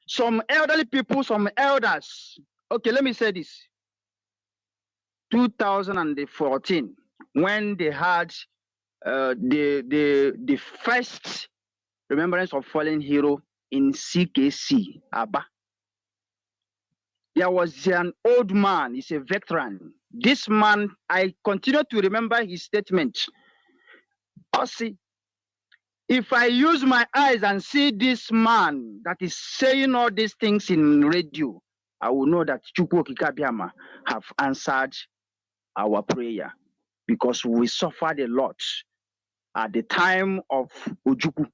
Some elderly people, some elders, okay, let me say this. 2014, when they had the first remembrance of fallen hero in CKC, Aba. There was an old man, he's a veteran. This man, I continue to remember his statement. See, if I use my eyes and see this man that is saying all these things in radio, I will know that Chukwu Kikabiama have answered our prayer because we suffered a lot at the time of Ojukwu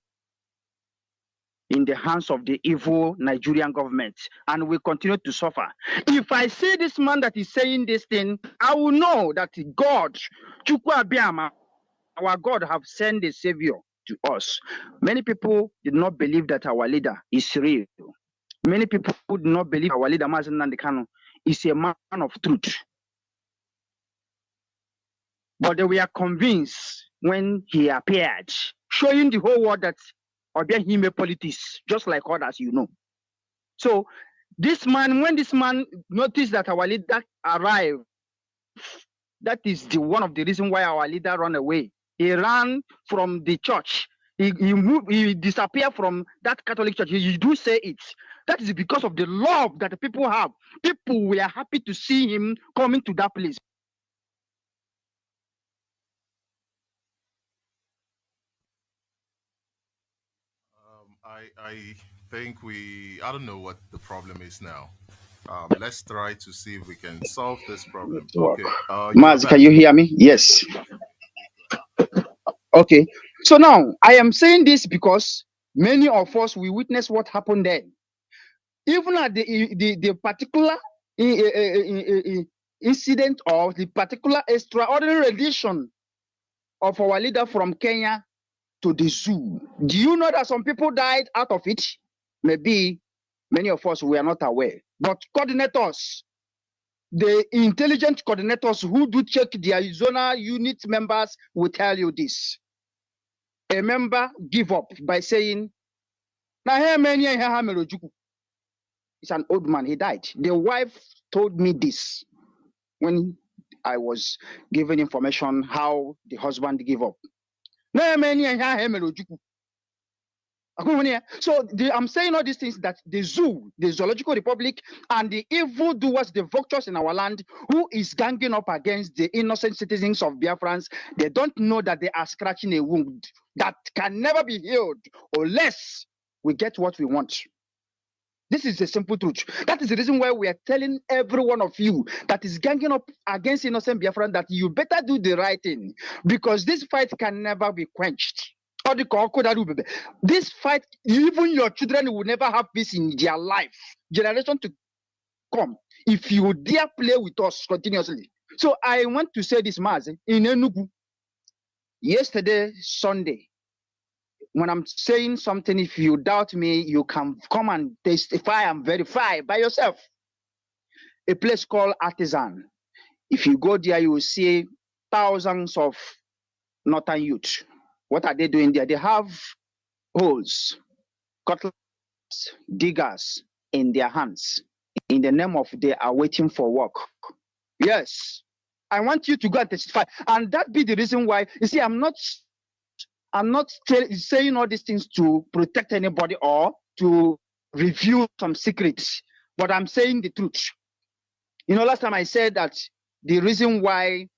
in the hands of the evil Nigerian government, and we continue to suffer. If I see this man that is saying this thing, I will know that God, Chukwu Abiama, our God, have sent a savior to us. Many people did not believe that our leader is real. Many people did not believe our leader, Mazi Kanu, is a man of truth. But they were convinced when he appeared, showing the whole world that he made politics, just like others, you know. So this man, when this man noticed that our leader arrived, that is one of the reasons why our leader ran away. He ran from the church. He moved, he disappeared from that Catholic church. You do say it. That is because of the love that the people have. People were happy to see him coming to that place. I think I don't know what the problem is now. Let's try to see if we can solve this problem. Okay. Maz, can you hear me? Yes. Okay. So now I am saying this because many of us, we witnessed what happened there. Even at the particular incident or the particular extraordinary edition of our leader from Kenya to the zoo. Do you know that some people died out of it? Maybe many of us were not aware. But coordinators, the intelligent coordinators who do check their zonal unit members will tell you this. A member give up by saying, it's an old man, he died. The wife told me this when I was given information how the husband gave up. So I'm saying all these things that the zoo, the zoological republic, and the evil doers, the vultures in our land, who is ganging up against the innocent citizens of Biafrans, they don't know that they are scratching a wound that can never be healed unless we get what we want. This is a simple truth. That is the reason why we are telling every one of you that is ganging up against innocent Biafran that you better do the right thing, because this fight can never be quenched. This fight, even your children will never have peace in their life, generation to come, if you dare play with us continuously. So I want to say this, Mazi, in Enugu, yesterday, Sunday, when I'm saying something, if you doubt me, you can come and testify and verify by yourself. A place called Artisan. If you go there, you will see thousands of northern youth. What are they doing there? They have holes, cutlass, diggers in their hands. In the name of they are waiting for work. Yes. I want you to go and testify. And that be the reason why, you see, I'm not saying all these things to protect anybody or to reveal some secrets, but I'm saying the truth. You know, last time I said that the reason why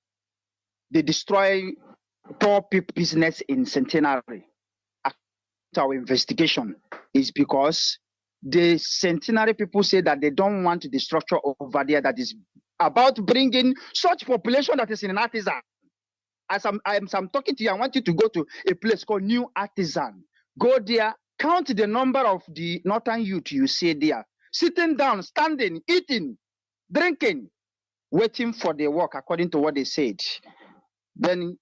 they destroy poor people business in Centenary after our investigation is because the Centenary people say that they don't want the structure over there that is about bringing such population that is in an artisan. As I'm talking to you, I want you to go to a place called New Artisan. Go there, count the number of the northern youth you see there, sitting down, standing, eating, drinking, waiting for the work according to what they said. Then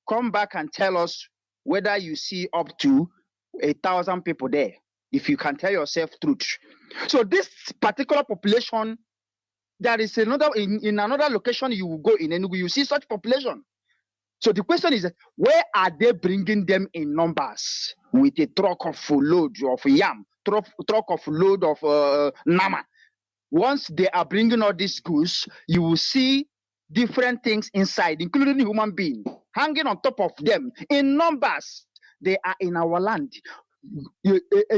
come back and tell us whether you see up to 1,000 people there, if you can tell yourself truth. So this particular population, there is another in another location you will go in Enugu, you see such population. So the question is, where are they bringing them in numbers with a truck of load of yam, truck of load of nama? Once they are bringing all these goods, you will see different things inside, including human being, hanging on top of them in numbers. They are in our land,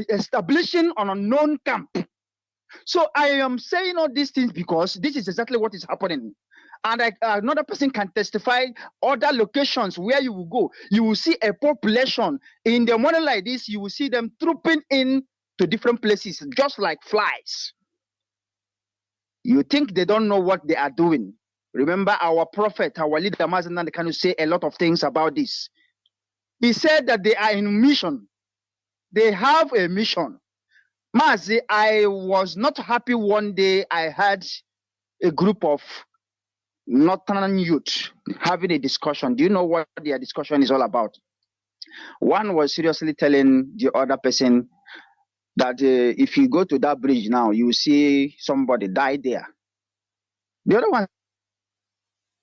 establishing an unknown camp. So I am saying all these things because this is exactly what is happening. And another person can testify other locations where you will go. You will see a population in the morning like this. You will see them trooping in to different places, just like flies. You think they don't know what they are doing. Remember our prophet, our leader, Mazi Sochima Nbanali, say a lot of things about this. He said that they are in mission. They have a mission. Mazi, I was not happy one day I had a group of northern youth having a discussion. Do you know what their discussion is all about? One was seriously telling the other person that if you go to that bridge now, you will see somebody die there. The other one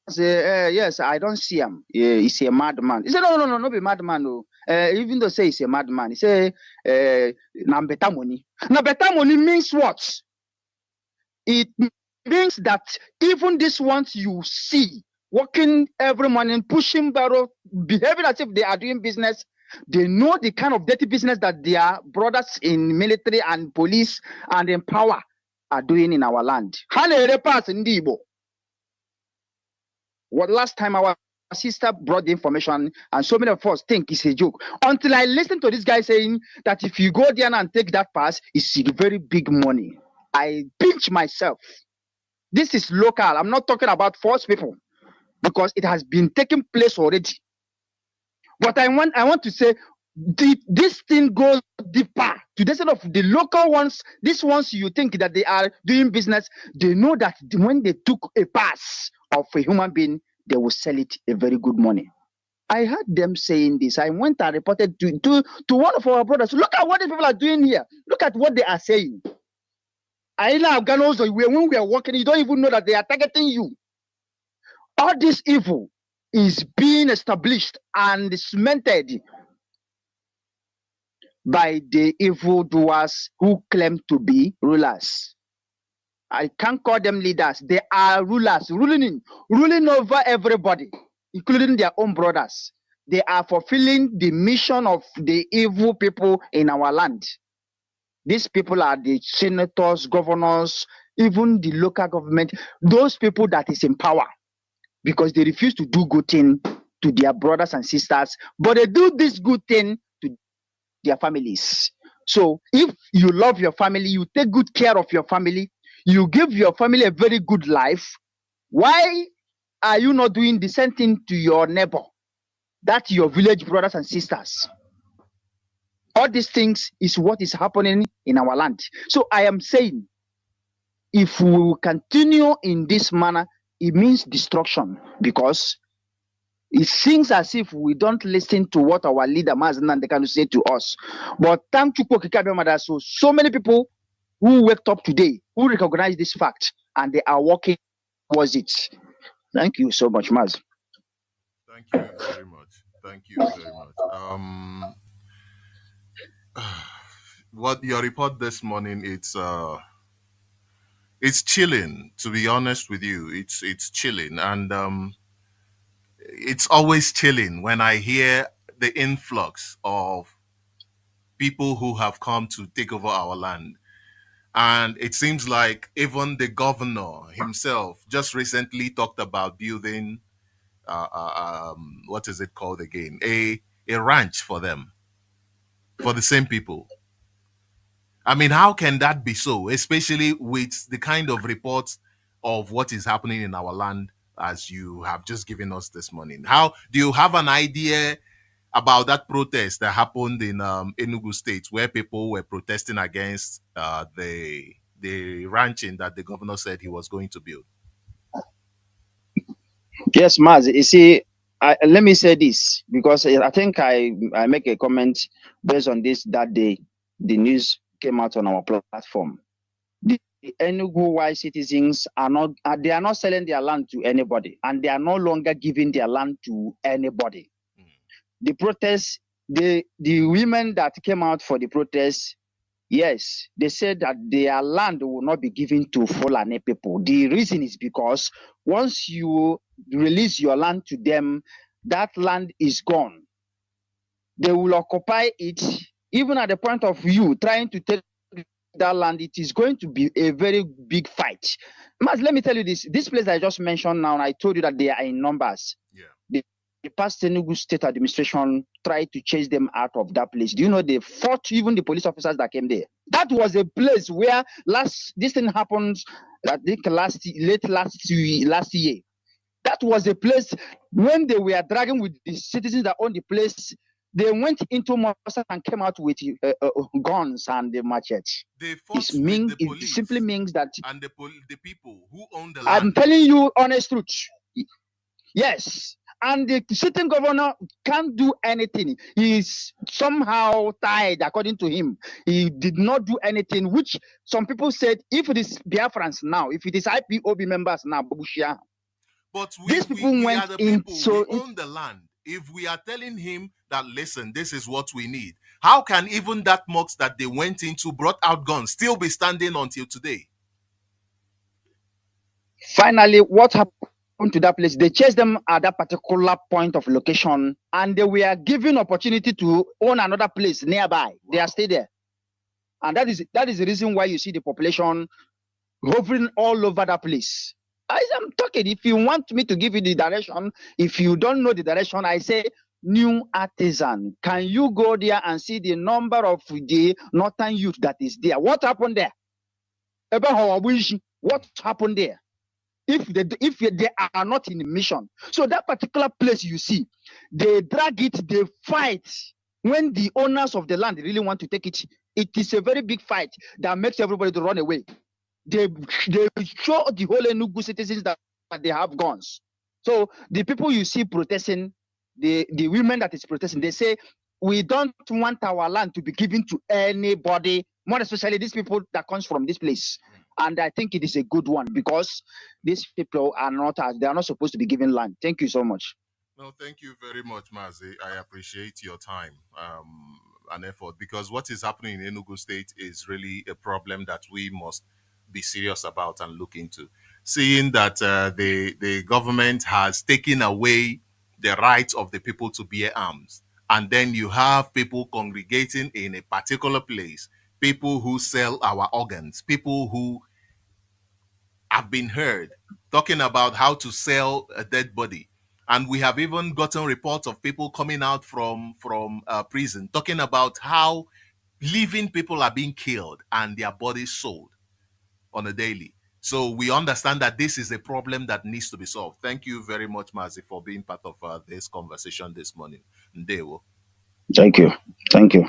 say, yes, I don't see him. He's a madman. He said, no, not be madman. No. Even though say he's a madman, he say, Nambeta money. Nambeta money means what? It means that even these ones you see working every morning, pushing barrel, behaving as if they are doing business, they know the kind of dirty business that their brothers in military and police and in power are doing in our land. What last time our sister brought the information, and so many of us think it's a joke. Until I listened to this guy saying that if you go there and take that pass, it's very big money. I pinch myself. This is local. I'm not talking about false people because it has been taking place already. But I want to say this thing goes deeper to the side of the local ones. These ones you think that they are doing business, they know that when they took a pass of a human being, they will sell it a very good money. I heard them saying this. I went and reported to one of our brothers. Look at what these people are doing here. Look at what they are saying. When we are working, you don't even know that they are targeting you. All this evil is being established and cemented by the evildoers who claim to be rulers. I can't call them leaders. They are rulers, ruling over everybody, including their own brothers. They are fulfilling the mission of the evil people in our land. These people are the senators, governors, even the local government, those people that is in power, because they refuse to do good thing to their brothers and sisters, but they do this good thing to their families. So if you love your family, you take good care of your family, you give your family a very good life, why are you not doing the same thing to your neighbor? That's your village brothers and sisters. All these things is what is happening in our land. So I am saying, if we will continue in this manner, it means destruction, because it seems as if we don't listen to what our leader Mazi Sochima Nbanali say to us. But thank you, so many people who waked up today, who recognize this fact, and they are working towards it. Thank you so much, Maz. Thank you very much. Thank you very much. What your report this morning, it's chilling, to be honest with you. It's chilling, and it's always chilling when I hear the influx of people who have come to take over our land. And it seems like even the governor himself just recently talked about building what is it called again? A ranch for them, for the same people. I mean, how can that be so? Especially with the kind of reports of what is happening in our land as you have just given us this morning. How do you have an idea about that protest that happened in Enugu State, where people were protesting against the ranching that the governor said he was going to build? Yes, Maz. You see, let me say this because I think I make a comment based on this that day. The news came out on our platform. The Enugu Y citizens are not they are not selling their land to anybody, and they are no longer giving their land to anybody. The protest, the women that came out for the protest, yes, they said that their land will not be given to Fulani people. The reason is because once you release your land to them, that land is gone. They will occupy it, even at the point of you trying to take that land. It is going to be a very big fight. Mas, let me tell you this place I just mentioned now, and I told you that they are in numbers. Yeah. The past Enugu state administration tried to chase them out of that place. Do you know they fought even the police officers that came there? That was a place where this thing happened, I think last year. That was a place when they were dragging with the citizens that own the place. They went into Mombasa and came out with guns and the machetes. They fought with the police. It simply means that and the people who own the land. I'm telling you honest truth. Yes. And the sitting governor can't do anything. He's somehow tired, according to him. He did not do anything, which some people said, if it is Biafrans now, if it is IPOB members now, Babushia. But these people we went are the in, people, so we own the land. If we are telling him that, listen, this is what we need, how can even that mosque that they went into, brought out guns, still be standing until today? Finally, what happened to that place? They chased them at that particular point of location, and they were given opportunity to own another place nearby. Wow. They are still there. And that is the reason why you see the population hovering all over that place. As I'm talking, if you want me to give you the direction, if you don't know the direction, I say new artisan. Can you go there and see the number of the northern youth that is there? What happened there? What happened there? If they are not in mission. So that particular place you see, they drag it, they fight. When the owners of the land really want to take it, it is a very big fight that makes everybody to run away. They show the whole Enugu citizens that they have guns. So the people you see protesting, the women that is protesting, they say, we don't want our land to be given to anybody, more especially these people that comes from this place. And I think it is a good one because these people are not supposed to be given land. Thank you so much. No, thank you very much, Mazi. I appreciate your time and effort, because what is happening in Enugu State is really a problem that we must be serious about and look into. Seeing that the government has taken away the rights of the people to bear arms, and then you have people congregating in a particular place, people who sell our organs, people who have been heard talking about how to sell a dead body. And we have even gotten reports of people coming out from prison talking about how living people are being killed and their bodies sold on a daily. So we understand that this is a problem that needs to be solved. Thank you very much, Mazi, for being part of this conversation this morning. Ndewo. Thank you. Thank you.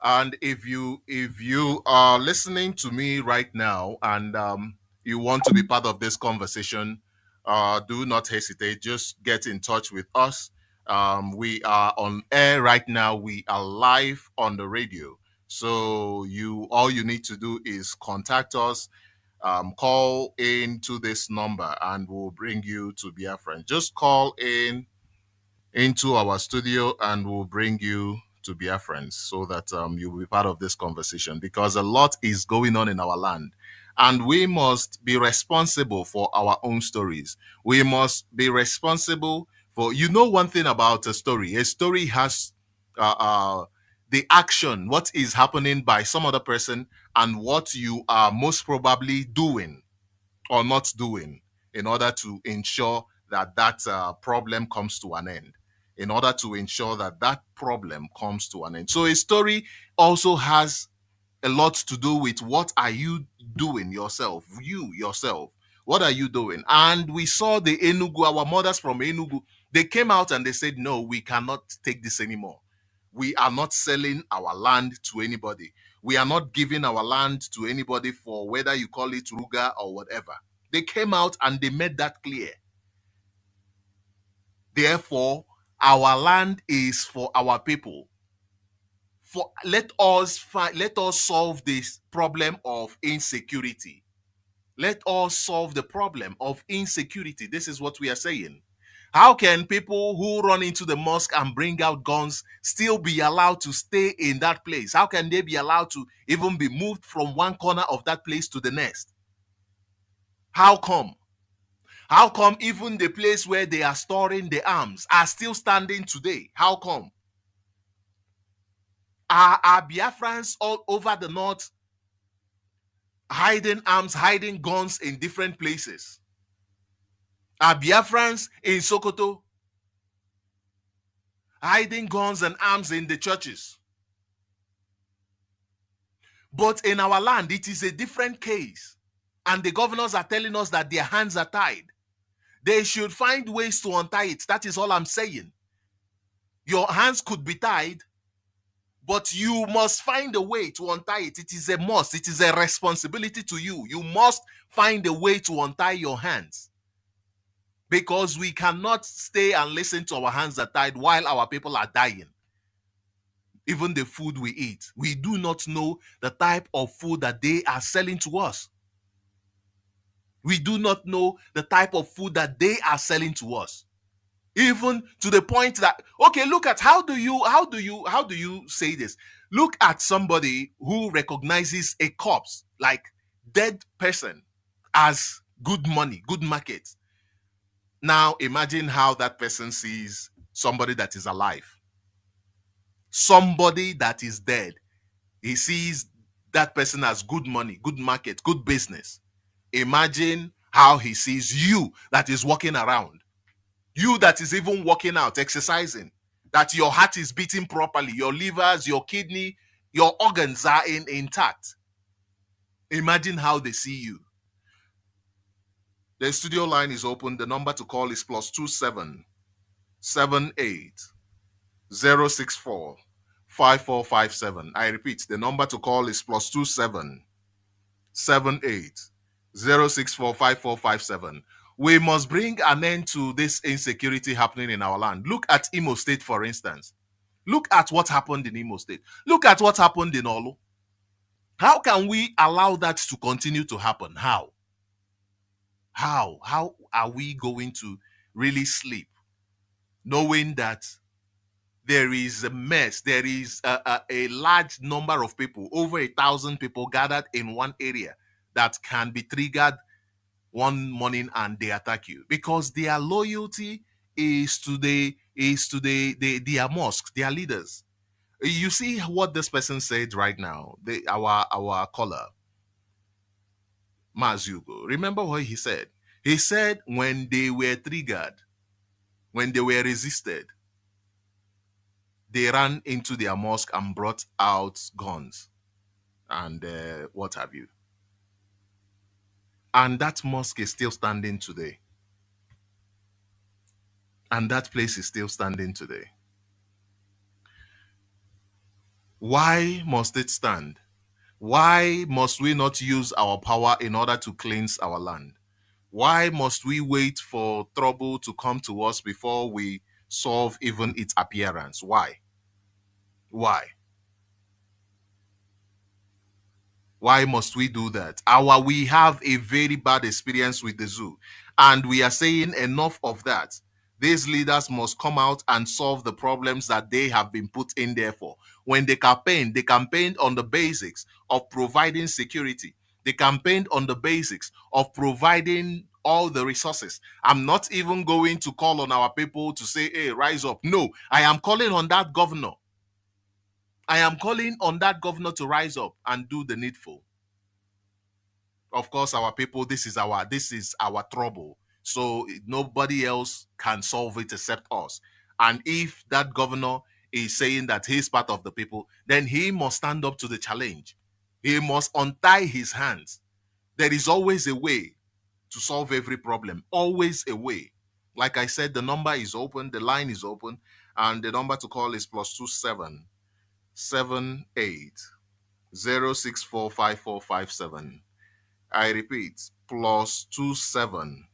And if you are listening to me right now and you want to be part of this conversation, do not hesitate. Just get in touch with us. We are on air right now. We are live on the radio. So all you need to do is contact us, call in to this number, and we'll bring you to Biafra. Just call in into our studio and we'll bring you to Biafrans so that you'll be part of this conversation, because a lot is going on in our land and we must be responsible for our own stories. We must be responsible for, one thing about a story has the action, what is happening by some other person, and what you are most probably doing or not doing in order to ensure that problem comes to an end. In order to ensure that problem comes to an end. So a story also has a lot to do with what are you doing yourself, What are you doing? And we saw the Enugu, our mothers from Enugu, they came out and they said, no, we cannot take this anymore. We are not selling our land to anybody. We are not giving our land to anybody for whether you call it Ruga or whatever. They came out and they made that clear. Therefore, our land is for our people. Let us solve this problem of insecurity. Let us solve the problem of insecurity. This is what we are saying. How can people who run into the mosque and bring out guns still be allowed to stay in that place? How can they be allowed to even be moved from one corner of that place to the next? How come? How come even the place where they are storing the arms are still standing today? How come? Are Biafrans all over the north hiding arms, hiding guns in different places? Are Biafrans in Sokoto hiding guns and arms in the churches? But in our land, it is a different case. And the governors are telling us that their hands are tied. They should find ways to untie it. That is all I'm saying. Your hands could be tied, but you must find a way to untie it. It is a must. It is a responsibility to you. You must find a way to untie your hands. Because we cannot stay and listen to our hands are tied while our people are dying. Even the food we eat, we do not know the type of food that they are selling to us. We do not know the type of food that they are selling to us. Even to the point that, okay, look at how do you say this? Look at somebody who recognizes a corpse, like dead person, as good money, good market. Now imagine how that person sees somebody that is alive. Somebody that is dead. He sees that person as good money, good market, good business. Imagine how he sees you that is walking around. You that is even working out, exercising, that your heart is beating properly, your livers, your kidney, your organs are intact. Imagine how they see you. The studio line is open. The number to call is +27 78 064 5457. I repeat, the number to call is +27 78 064 5457. We must bring an end to this insecurity happening in our land. Look at Imo State, for instance. Look at what happened in Imo State. Look at what happened in Olu. How can we allow that to continue to happen? How? How are we going to really sleep knowing that there is a mess, there is a large number of people, over 1,000 people gathered in one area that can be triggered one morning and they attack you because their loyalty is to their mosques, their leaders. You see what this person said right now, our caller, Mazugo. Remember what he said? He said when they were triggered, when they were resisted, they ran into their mosque and brought out guns and what have you. And that mosque is still standing today. And that place is still standing today. Why must it stand? Why must we not use our power in order to cleanse our land? Why must we wait for trouble to come to us before we solve even its appearance? Why? Why? Why must we do that? We have a very bad experience with the zoo, and we are saying enough of that. These leaders must come out and solve the problems that they have been put in there for. When they campaigned on the basics of providing security. They campaigned on the basics of providing all the resources. I'm not even going to call on our people to say, hey, rise up. No, I am calling on that governor. I am calling on that governor to rise up and do the needful. Of course, our people, this is our trouble. So nobody else can solve it except us. And if that governor is saying that he's part of the people, then he must stand up to the challenge. He must untie his hands. There is always a way to solve every problem. Always a way. Like I said, the number is open, the line is open, and the number to call is +27 78 064 5457. I repeat, +27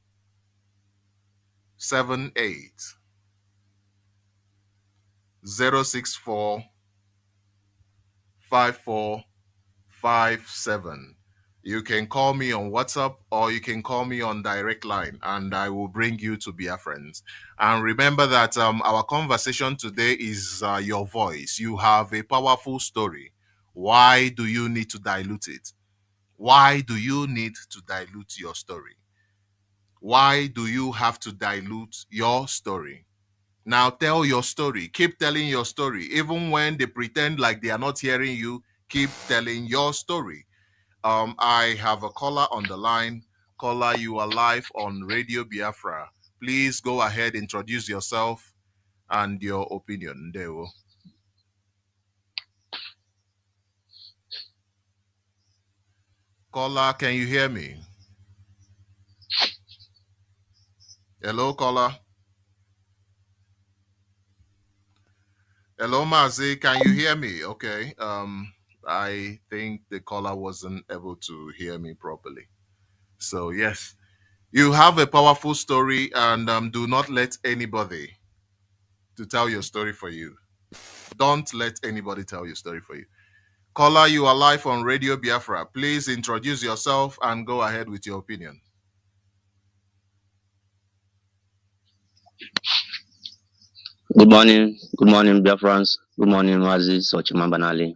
78 064 5457. You can call me on WhatsApp or you can call me on direct line and I will bring you to Biafrans. And remember that our conversation today is your voice. You have a powerful story. Why do you need to dilute it? Why do you need to dilute your story? Why do you have to dilute your story? Now tell your story. Keep telling your story. Even when they pretend like they are not hearing you, keep telling your story. I have a caller on the line. Caller, you are live on Radio Biafra. Please go ahead, introduce yourself and your opinion. Dewo. Caller, can you hear me? Hello, caller. Hello, Mazi. Can you hear me? Okay. I think the caller wasn't able to hear me properly. So yes, you have a powerful story, and do not let anybody to tell your story for you. Don't let anybody tell your story for you. Caller, you are live on Radio Biafra. Please introduce yourself and go ahead with your opinion. Good morning, Biafrans. Good morning, Mazi Sochima Nbanali.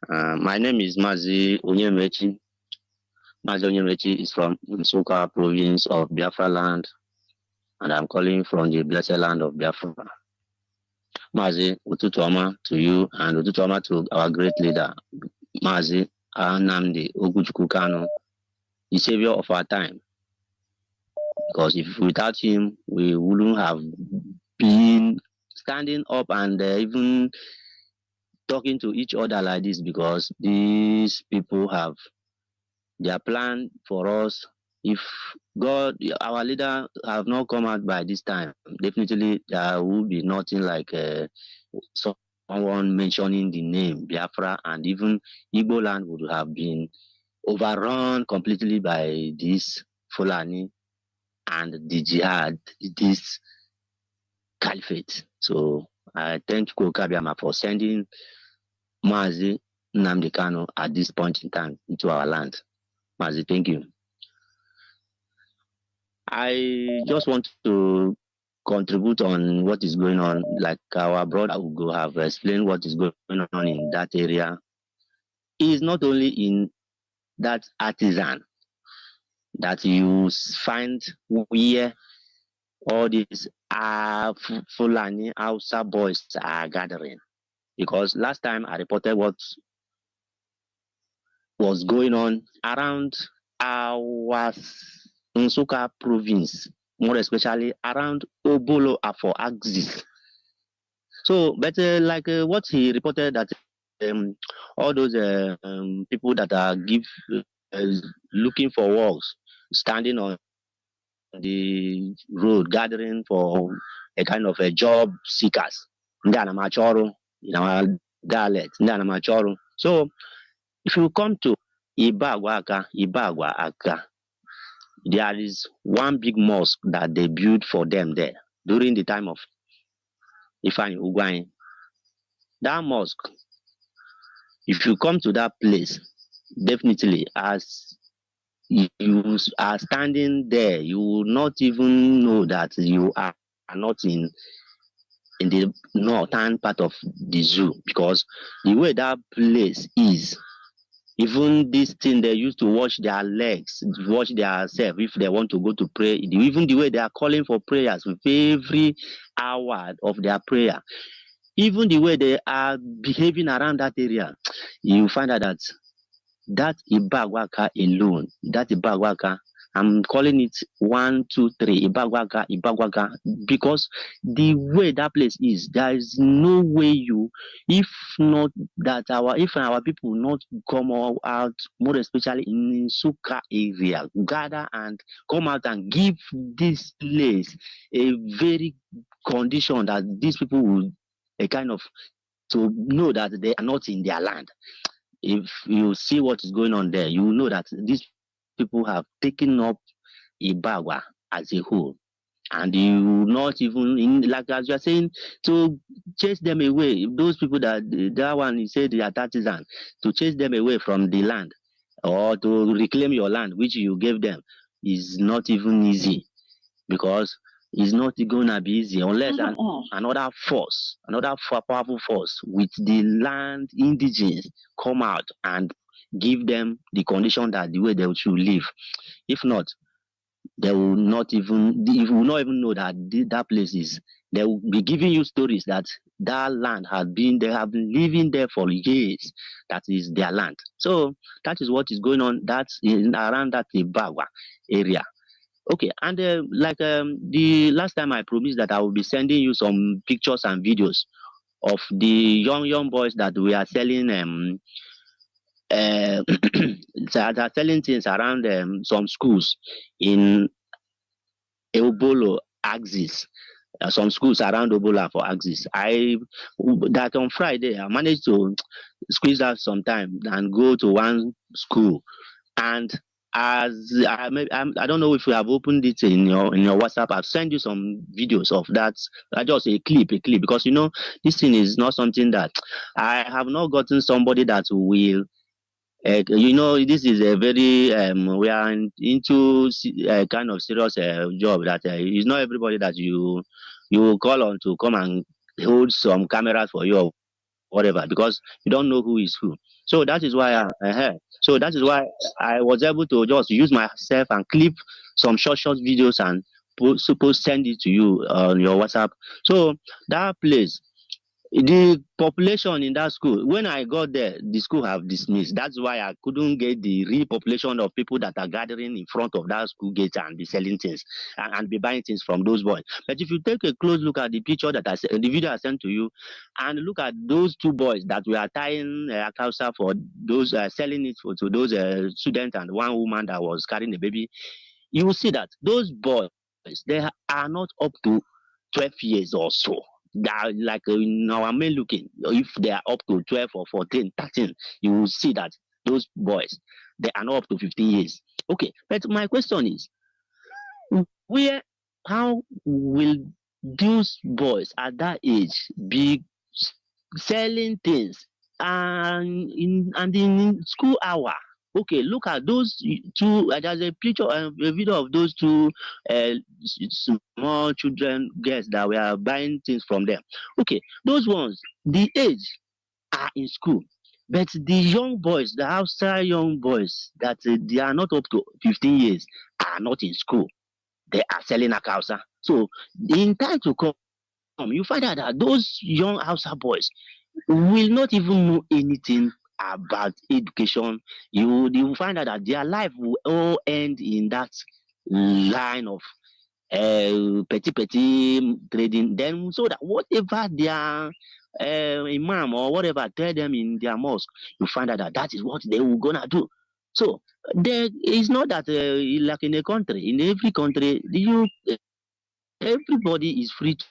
My name is Mazi Onyemechi. Mazi Onyemechi is from Nsuka province of Biafra land, and I'm calling from the blessed land of Biafra. Mazi, Ututuoma to you and Ututuoma to our great leader, Mazi Nnamdi Kanu, the savior of our time. Because if without him, we wouldn't have been standing up and even talking to each other like this, because these people have their plan for us. If God, our leader, have not come out by this time, definitely there will be nothing like someone mentioning the name Biafra, and even Igbo land would have been overrun completely by this Fulani and the jihad, this caliphate. So I thank Kokabiama for sending Mazi Nnamdi Kanu at this point in time into our land. Mazi, thank you. I just want to contribute on what is going on, like our brother Ugo have explained what is going on in that area. It is not only in that artisan that you find where all these Fulani Hausa boys are gathering. Because last time I reported what was going on around our Nsuka province, more especially around Obolo for axis. So, but like what he reported that all those people that are looking for works, standing on the road, gathering for a kind of a job seekers, in our dialect. So, if you come to Ibagwa Aka, there is one big mosque that they built for them there during the time of Ifani Ugwany. That mosque, if you come to that place, definitely as you are standing there, you will not even know that you are not in the northern part of the zoo, because the way that place is, even this thing they used to wash their legs, wash their self if they want to go to pray, even the way they are calling for prayers with every hour of their prayer, even the way they are behaving around that area, you find out that Ibagwaka alone, that Ibagwaka I'm calling it 123 Ibagwaga, because the way that place is, there is no way if our people not come out, more especially in Suka area, gather and come out and give this place a very condition that these people will a kind of to know that they are not in their land. If you see what is going on there, you will know that these people have taken up Ibagwa as a whole. And you not even like as you are saying, to chase them away. Those people that one you say they are artisans, to chase them away from the land or to reclaim your land which you gave them is not even easy, because it's not gonna be easy unless another force, another powerful force with the land indigenous come out and give them the condition that the way they should live. If not, they will not even know that that place is. They will be giving you stories that land they have been living there for years. That is their land. So that is what is going on. That's around that Ibagwa area. Okay, and the last time I promised that I will be sending you some pictures and videos of the young boys that we are selling that are selling things around some schools in Obolo axis. Some schools around Obola for axis. That on Friday I managed to squeeze out some time and go to one school, and as I don't know if you have opened it in your WhatsApp. I've sent you some videos of that. Just a clip, because this thing is not something that I have not gotten somebody that will. This is a very we are into a kind of serious job that it's not everybody that you call on to come and hold some cameras for you or whatever, because you don't know who is who. So that is why I was able to just use myself and clip some short videos and send it to you on your WhatsApp. So that place, the population in that school, when I got there, the school have dismissed. That's why I couldn't get the real population of people that are gathering in front of that school gate and be selling things and be buying things from those boys. But if you take a close look at the picture the video I sent to you, and look at those two boys that were tying akausa for those selling it to those students, and one woman that was carrying a baby, you will see that those boys, they are not up to 12 years or so. They are like in our main looking. If they are up to 12 or 14, 13, you will see that those boys, they are not up to 15 years. Okay, but my question is, how will those boys at that age be selling things in school hour? Okay, look at those two. There's a picture, a video of those two small children, girls that were buying things from them. Okay, those ones, the age are in school, but the young boys, the outside young boys that they are not up to 15 years, are not in school. They are selling akausa. So in time to come, you find out that those young Hausa boys will not even know anything about education. You will find out that their life will all end in that line of petty trading. Then, so that whatever their imam or whatever tell them in their mosque, you find out that that is what they were gonna do. So there is not that like in a country, in every country, everybody is free to.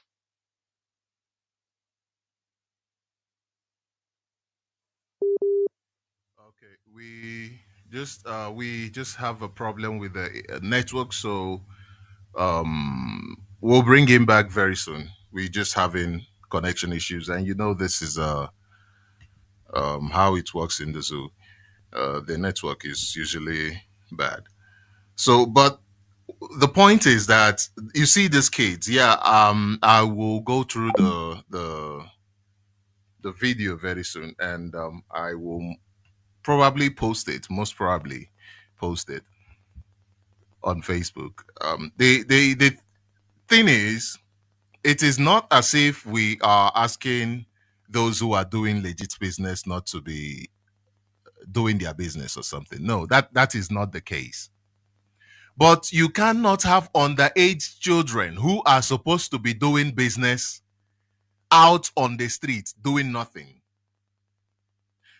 Okay, we just have a problem with the network, so we'll bring him back very soon. We just having connection issues, and this is how it works in the zoo. The network is usually bad. So, but the point is that you see these kids. Yeah, I will go through the video very soon, and I will probably post it. Most probably post it on Facebook. The thing is, it is not as if we are asking those who are doing legit business not to be doing their business or something. No, that is not the case. But you cannot have underage children who are supposed to be doing business out on the street doing nothing.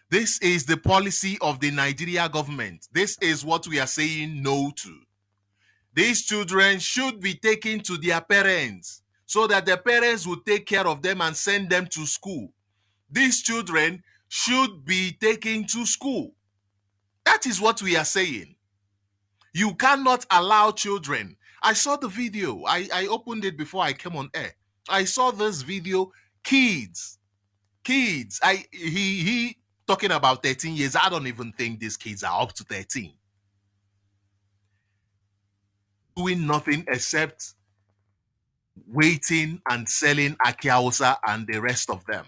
This is the policy of the Nigeria government. This is what we are saying no to. These children should be taken to their parents so that the parents will take care of them and send them to school. These children should be taken to school. That is what we are saying. You cannot allow children. I saw the video. I opened it before I came on air. I saw this video. Kids. He talking about 13 years. I don't even think these kids are up to 13. Doing nothing except waiting and selling akiausa and the rest of them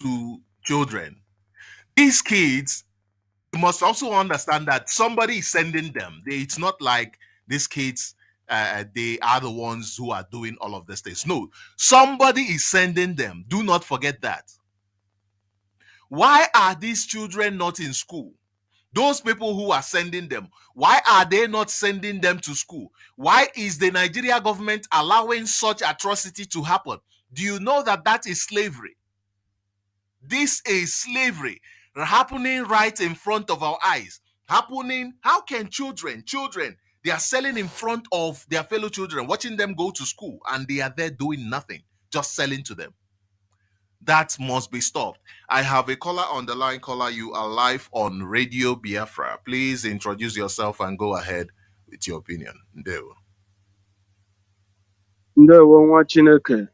to children. These kids, you must also understand that somebody is sending them. It's not like these kids, they are the ones who are doing all of these things. No, somebody is sending them. Do not forget that. Why are these children not in school? Those people who are sending them, why are they not sending them to school? Why is the Nigeria government allowing such atrocity to happen? Do you know that that is slavery? This is slavery happening right in front of our eyes. Happening. How can children, they are selling in front of their fellow children, watching them go to school, and they are there doing nothing, just selling to them. That must be stopped. I have a caller on the line. Caller, you are live on Radio Biafra. Please introduce yourself and go ahead with your opinion. Ndewo. Ndewo nwa Chineke,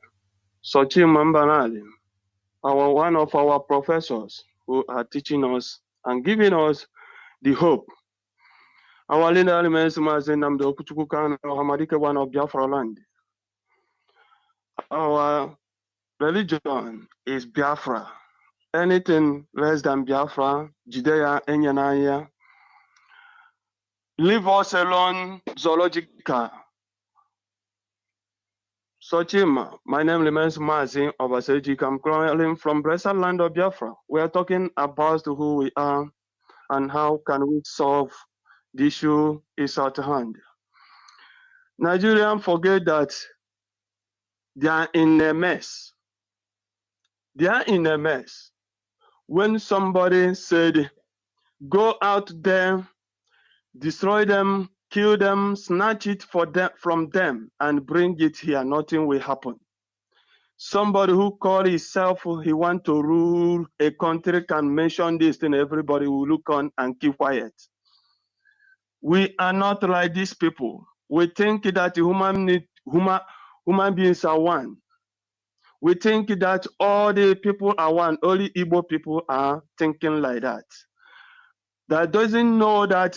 Sochima Nbanali, one of our professors who are teaching us and giving us the hope. Our leader remains Mazi Kanu, Hamadike, one of Biafra land. Our religion is Biafra. Anything less than Biafra, Judea, Enyanaya, leave us alone, zoological. Sochima, my name remains Mazi Obasejik. I'm calling from Brescia land of Biafra. We are talking about who we are and how can we solve the issue is at hand. Nigerians forget that they are in a mess. They are in a mess. When somebody said, go out there, destroy them, kill them, snatch it from them, and bring it here, nothing will happen. Somebody who called himself, he want to rule a country can mention this thing, everybody will look on and keep quiet. We are not like these people. We think that human beings are one. We think that all the people are one, only Igbo people are thinking like that. That doesn't know that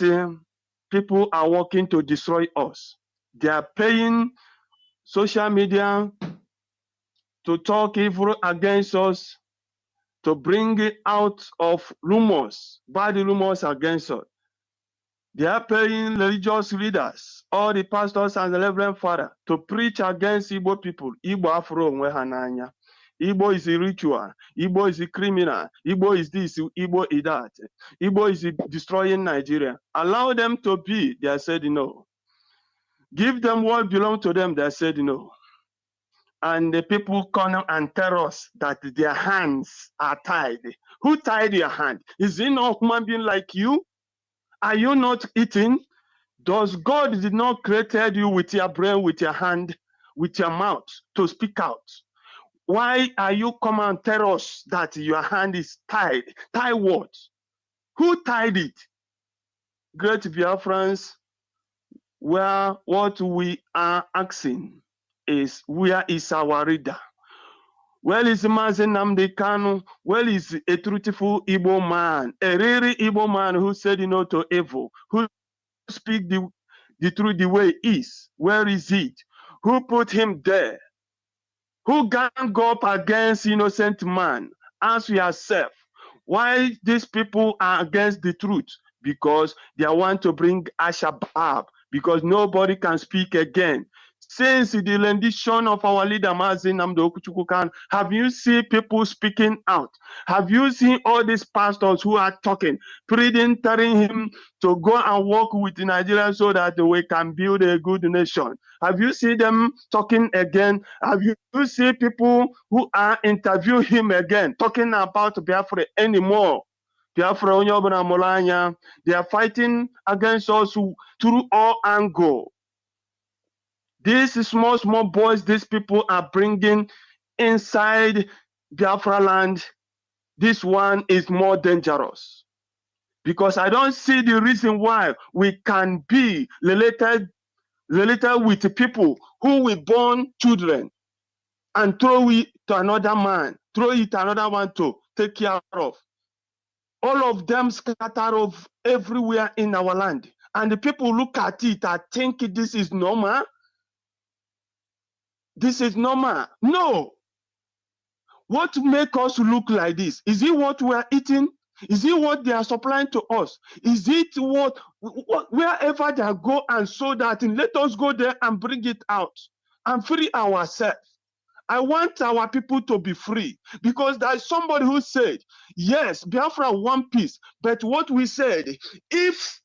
people are working to destroy us. They are paying social media to talk evil against us, to bring out of rumors, bad rumors against us. They are paying religious leaders, all the pastors and the Reverend Father, to preach against Igbo people. Igbo Afro Hananya. Igbo is a ritual. Igbo is a criminal. Igbo is this. Igbo is that. Igbo is destroying Nigeria. Allow them to be. They said no. Give them what belongs to them. They said no. And the people come and tell us that their hands are tied. Who tied your hand? Is it not human being like you? Are you not eating? Does God did not created you with your brain, with your hand, with your mouth to speak out? Why are you come and tell us that your hand is tied? Tie what? Who tied it? Great Biafrans, where what we are asking is, where is our reader? Where is Mazi Nnamdi Kanu? Where is a truthful Igbo man? A really Igbo man who said no to evil, who speak the truth the way it is. Where is it? Who put him there? Who gang up against innocent man? Answer yourself. Why these people are against the truth? Because they want to bring Ashabab, because nobody can speak again. Since the rendition of our leader Mazi Nnamdi Kanu, have you seen people speaking out? Have you seen all these pastors who are talking, pleading, telling him to go and work with Nigeria so that we can build a good nation? Have you seen them talking again? Have you seen people who are interviewing him again, talking about Biafra anymore? Biafra onye ọbụla mụrụ anya, they are fighting against us through all angles. These small boys, these people are bringing inside Biafra land, this one is more dangerous. Because I don't see the reason why we can be related with people who will born children and throw it to another man, throw it to another one to take care of. All of them scatter of everywhere in our land. And the people look at it and think this is normal. This is normal. No. What make us look like this? Is it what we are eating? Is it what they are supplying to us? Is it what wherever they go and sow that, and let us go there and bring it out and free ourselves. I want our people to be free, because there is somebody who said, yes, Biafra one piece, but what we said, if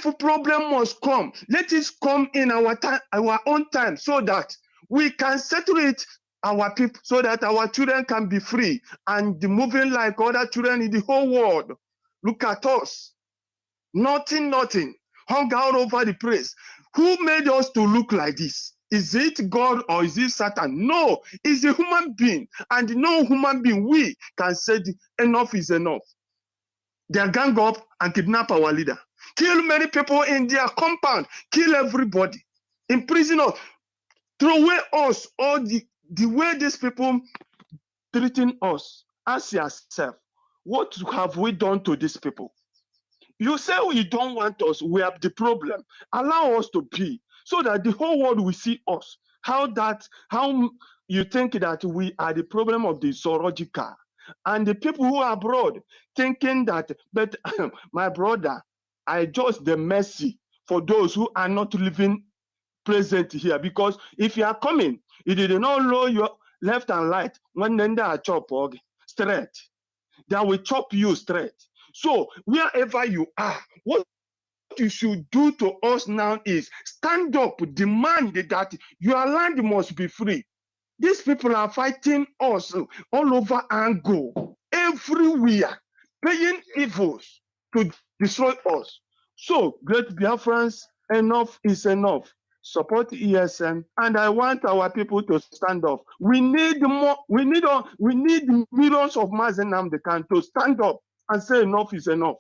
a problem must come, let it come in our time, our own time, so that we can settle it, our people, so that our children can be free and moving like other children in the whole world. Look at us. Nothing, hung out over the place. Who made us to look like this? Is it God or is it Satan? No, it's a human being. And no human being, we can say enough is enough. They gang up and kidnap our leader. Kill many people in their compound. Kill everybody. Imprison us. Throw away us. All the way these people treating us. Ask yourself, what have we done to these people? You say you don't want us. We have the problem. Allow us to be, so that the whole world will see us. How you think that we are the problem of the zoological, and the people who are abroad thinking that, but my brother, I just the mercy for those who are not living present here, because if you are coming, you did not know your left and right. When then they are chop straight, they will chop you straight. So wherever you are, what you should do to us now is stand up, demand that your land must be free. These people are fighting us all over Ango, everywhere, paying evils to destroy us. So, great Biafrans, enough is enough. Support ESN, and I want our people to stand up. We need more. We need millions of Mazi Nnamdi Kanu to stand up and say enough is enough.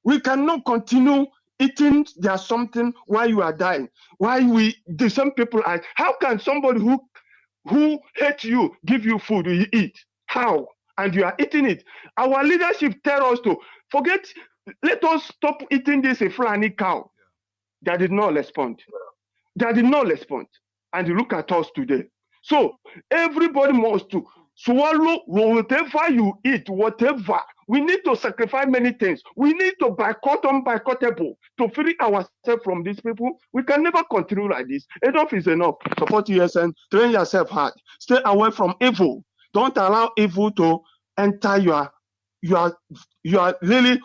We cannot continue eating there's something while you are dying. Why the same people are? How can somebody who hate you give you food you eat? How? And you are eating it. Our leadership tell us to forget. Let us stop eating this Fulani cow. That did not respond. That did not respond. And you look at us today. So everybody must to swallow whatever you eat, whatever. We need to sacrifice many things. We need to boycott unboycottable to free ourselves from these people. We can never continue like this. Enough is enough. Support USN. Train yourself hard. Stay away from evil. Don't allow evil to enter your really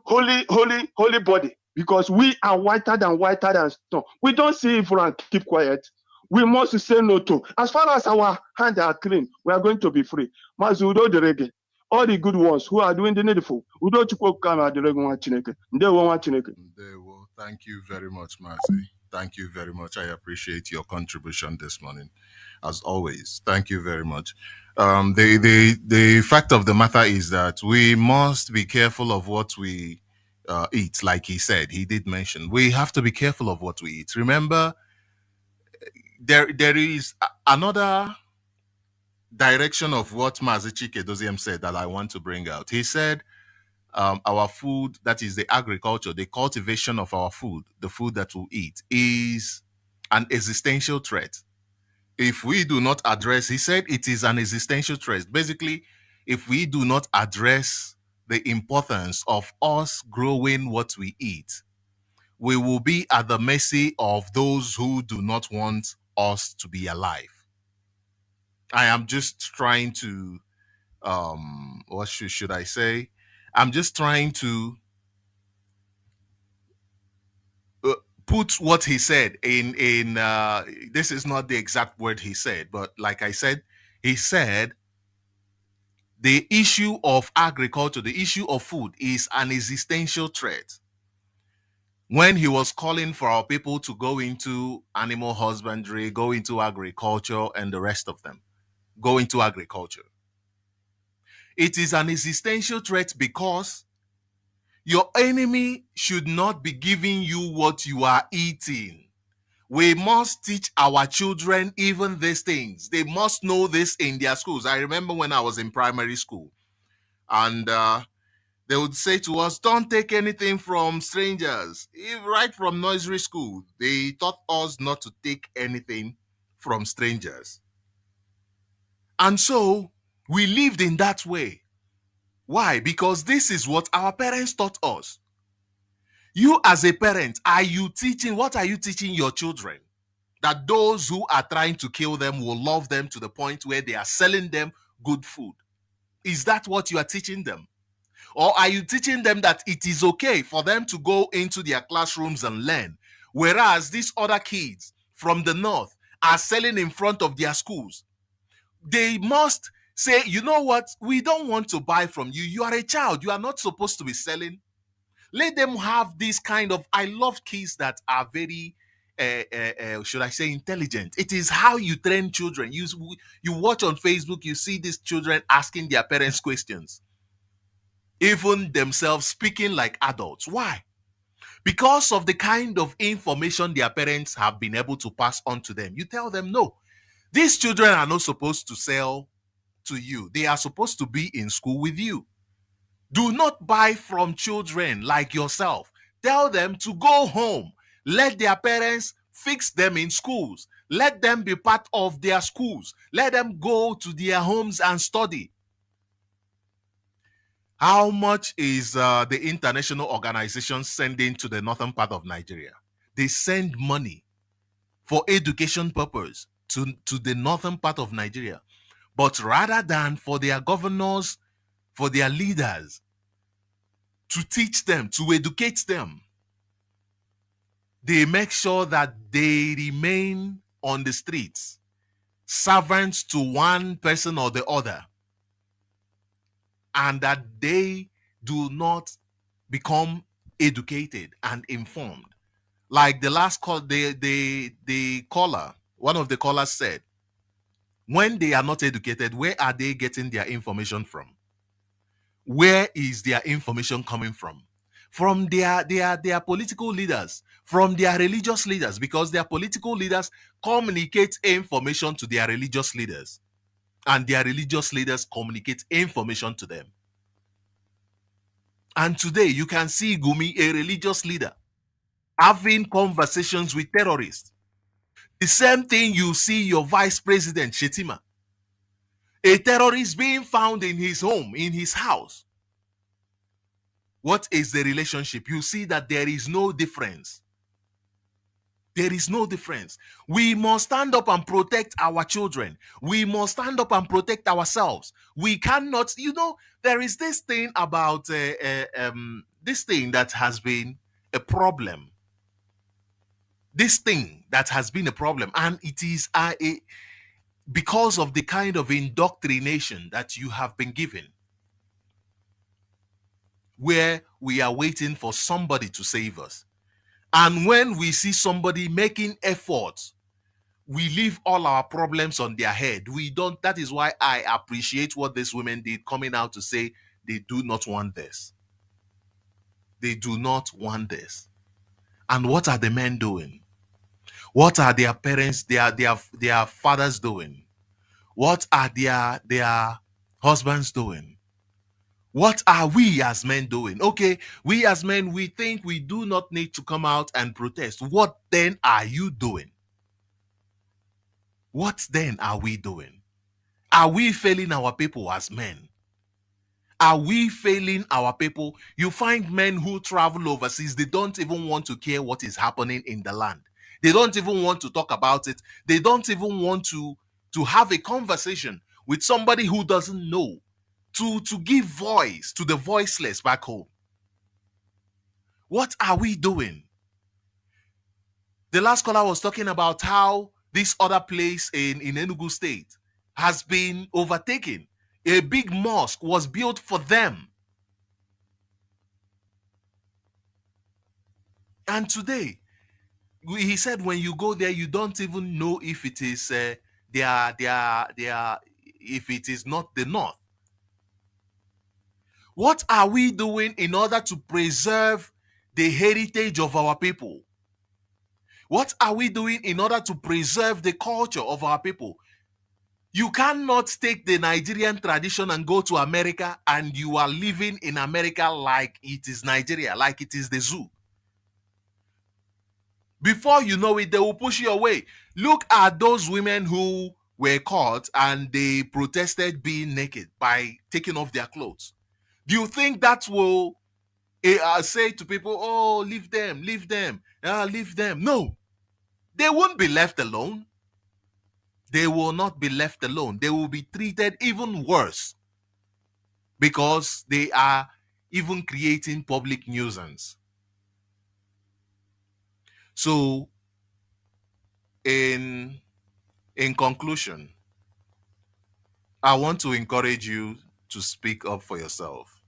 holy body. Because we are whiter than snow. We don't see evil and keep quiet. We must say no to. As far as our hands are clean, we are going to be free. Mazudo derege. All the good ones who are doing the needful. Udo chukwu kama derege nwa Chineke. Ndewo nwa Chineke. Ndewo. Thank you very much, Mazi. Thank you very much. I appreciate your contribution this morning, as always. Thank you very much. The fact of the matter is that we must be careful of what we eat. Like he said, he did mention, we have to be careful of what we eat. Remember, there is another direction of what Mazi Chike said that I want to bring out. He said, our food, that is the agriculture, the cultivation of our food, the food that we eat, is an existential threat. If we do not address, he said it is an existential threat. Basically, if we do not address the importance of us growing what we eat, we will be at the mercy of those who do not want us to be alive. I am just trying to, what should I say? I'm just trying to put what he said in this is not the exact word he said, but like I said, he said the issue of agriculture, the issue of food is an existential threat. When he was calling for our people to go into animal husbandry, go into agriculture, and the rest of them, go into agriculture. It is an existential threat because your enemy should not be giving you what you are eating. We must teach our children even these things. They must know this in their schools. I remember when I was in primary school, and they would say to us, don't take anything from strangers. Right from nursery school, they taught us not to take anything from strangers. And so we lived in that way. Why? Because this is what our parents taught us. You as a parent, what are you teaching your children? That those who are trying to kill them will love them to the point where they are selling them good food. Is that what you are teaching them? Or are you teaching them that it is okay for them to go into their classrooms and learn, whereas these other kids from the north are selling in front of their schools? They must say, you know what, we don't want to buy from you. You are a child. You are not supposed to be selling. Let them have this kind of, I love kids that are very, should I say, intelligent. It is how you train children. You watch on Facebook, you see these children asking their parents questions, even themselves speaking like adults. Why? Because of the kind of information their parents have been able to pass on to them. You tell them, no, these children are not supposed to sell to you. They are supposed to be in school with you. Do not buy from children like yourself. Tell them to go home. Let their parents fix them in schools. Let them be part of their schools. Let them go to their homes and study. How much is the international organization sending to the northern part of Nigeria? They send money for education purpose to the northern part of Nigeria. But rather than for their governors, for their leaders, to teach them, to educate them, they make sure that they remain on the streets, servants to one person or the other, and that they do not become educated and informed. Like the last call, the caller, one of the callers said, when they are not educated, where are they getting their information from? Where is their information coming from? From their political leaders, from their religious leaders, because their political leaders communicate information to their religious leaders, and their religious leaders communicate information to them. And today you can see Gumi, a religious leader, having conversations with terrorists. The same thing you see your vice president, Shetima, a terrorist being found in his home, in his house. What is the relationship? You see that there is no difference. There is no difference. We must stand up and protect our children. We must stand up and protect ourselves. We cannot, there is this thing about this thing that has been a problem. This thing that has been a problem, and it is because of the kind of indoctrination that you have been given, where we are waiting for somebody to save us. And when we see somebody making efforts, we leave all our problems on their head. We don't. That is why I appreciate what these women did, coming out to say they do not want this. They do not want this. And what are the men doing? What are their parents, their fathers doing? What are their husbands doing? What are we as men doing? Okay, we as men, we think we do not need to come out and protest. What then are you doing? What then are we doing? Are we failing our people as men? Are we failing our people? You find men who travel overseas, they don't even want to care what is happening in the land. They don't even want to talk about it. They don't even want to have a conversation with somebody who doesn't know, to give voice to the voiceless back home. What are we doing? The last caller was talking about how this other place in Enugu State has been overtaken. A big mosque was built for them. And today, he said when you go there, you don't even know if it is if it is not the north. What are we doing in order to preserve the heritage of our people? What are we doing in order to preserve the culture of our people? You cannot take the Nigerian tradition and go to America and you are living in America like it is Nigeria, like it is the zoo. Before you know it, they will push you away. Look at those women who were caught and they protested being naked by taking off their clothes. Do you think that will say to people, oh, leave them, leave them, leave them? No, they won't be left alone. They will not be left alone. They will be treated even worse because they are even creating public nuisance. So, in conclusion, I want to encourage you to speak up for yourself.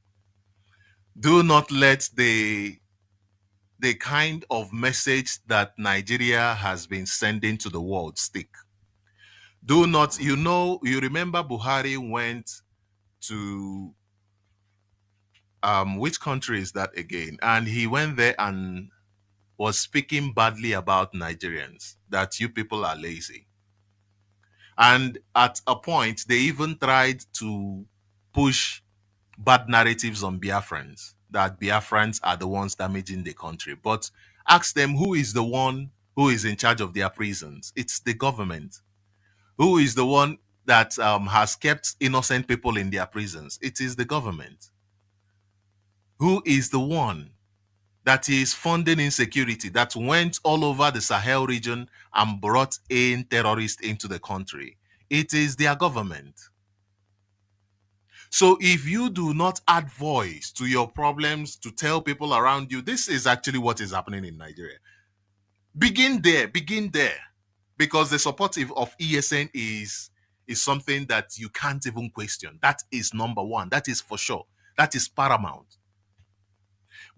Do not let the kind of message that Nigeria has been sending to the world stick. Do not, you remember Buhari went to which country is that again? And he went there and was speaking badly about Nigerians, that you people are lazy. And at a point, they even tried to push bad narratives on Biafrans, that Biafrans are the ones damaging the country. But ask them, who is the one who is in charge of their prisons? It's the government. Who is the one that has kept innocent people in their prisons? It is the government. Who is the one that is funding insecurity, that went all over the Sahel region and brought in terrorists into the country? It is their government. So if you do not add voice to your problems to tell people around you, this is actually what is happening in Nigeria. Begin there, because the support of ESN is something that you can't even question. That is number one. That is for sure. That is paramount.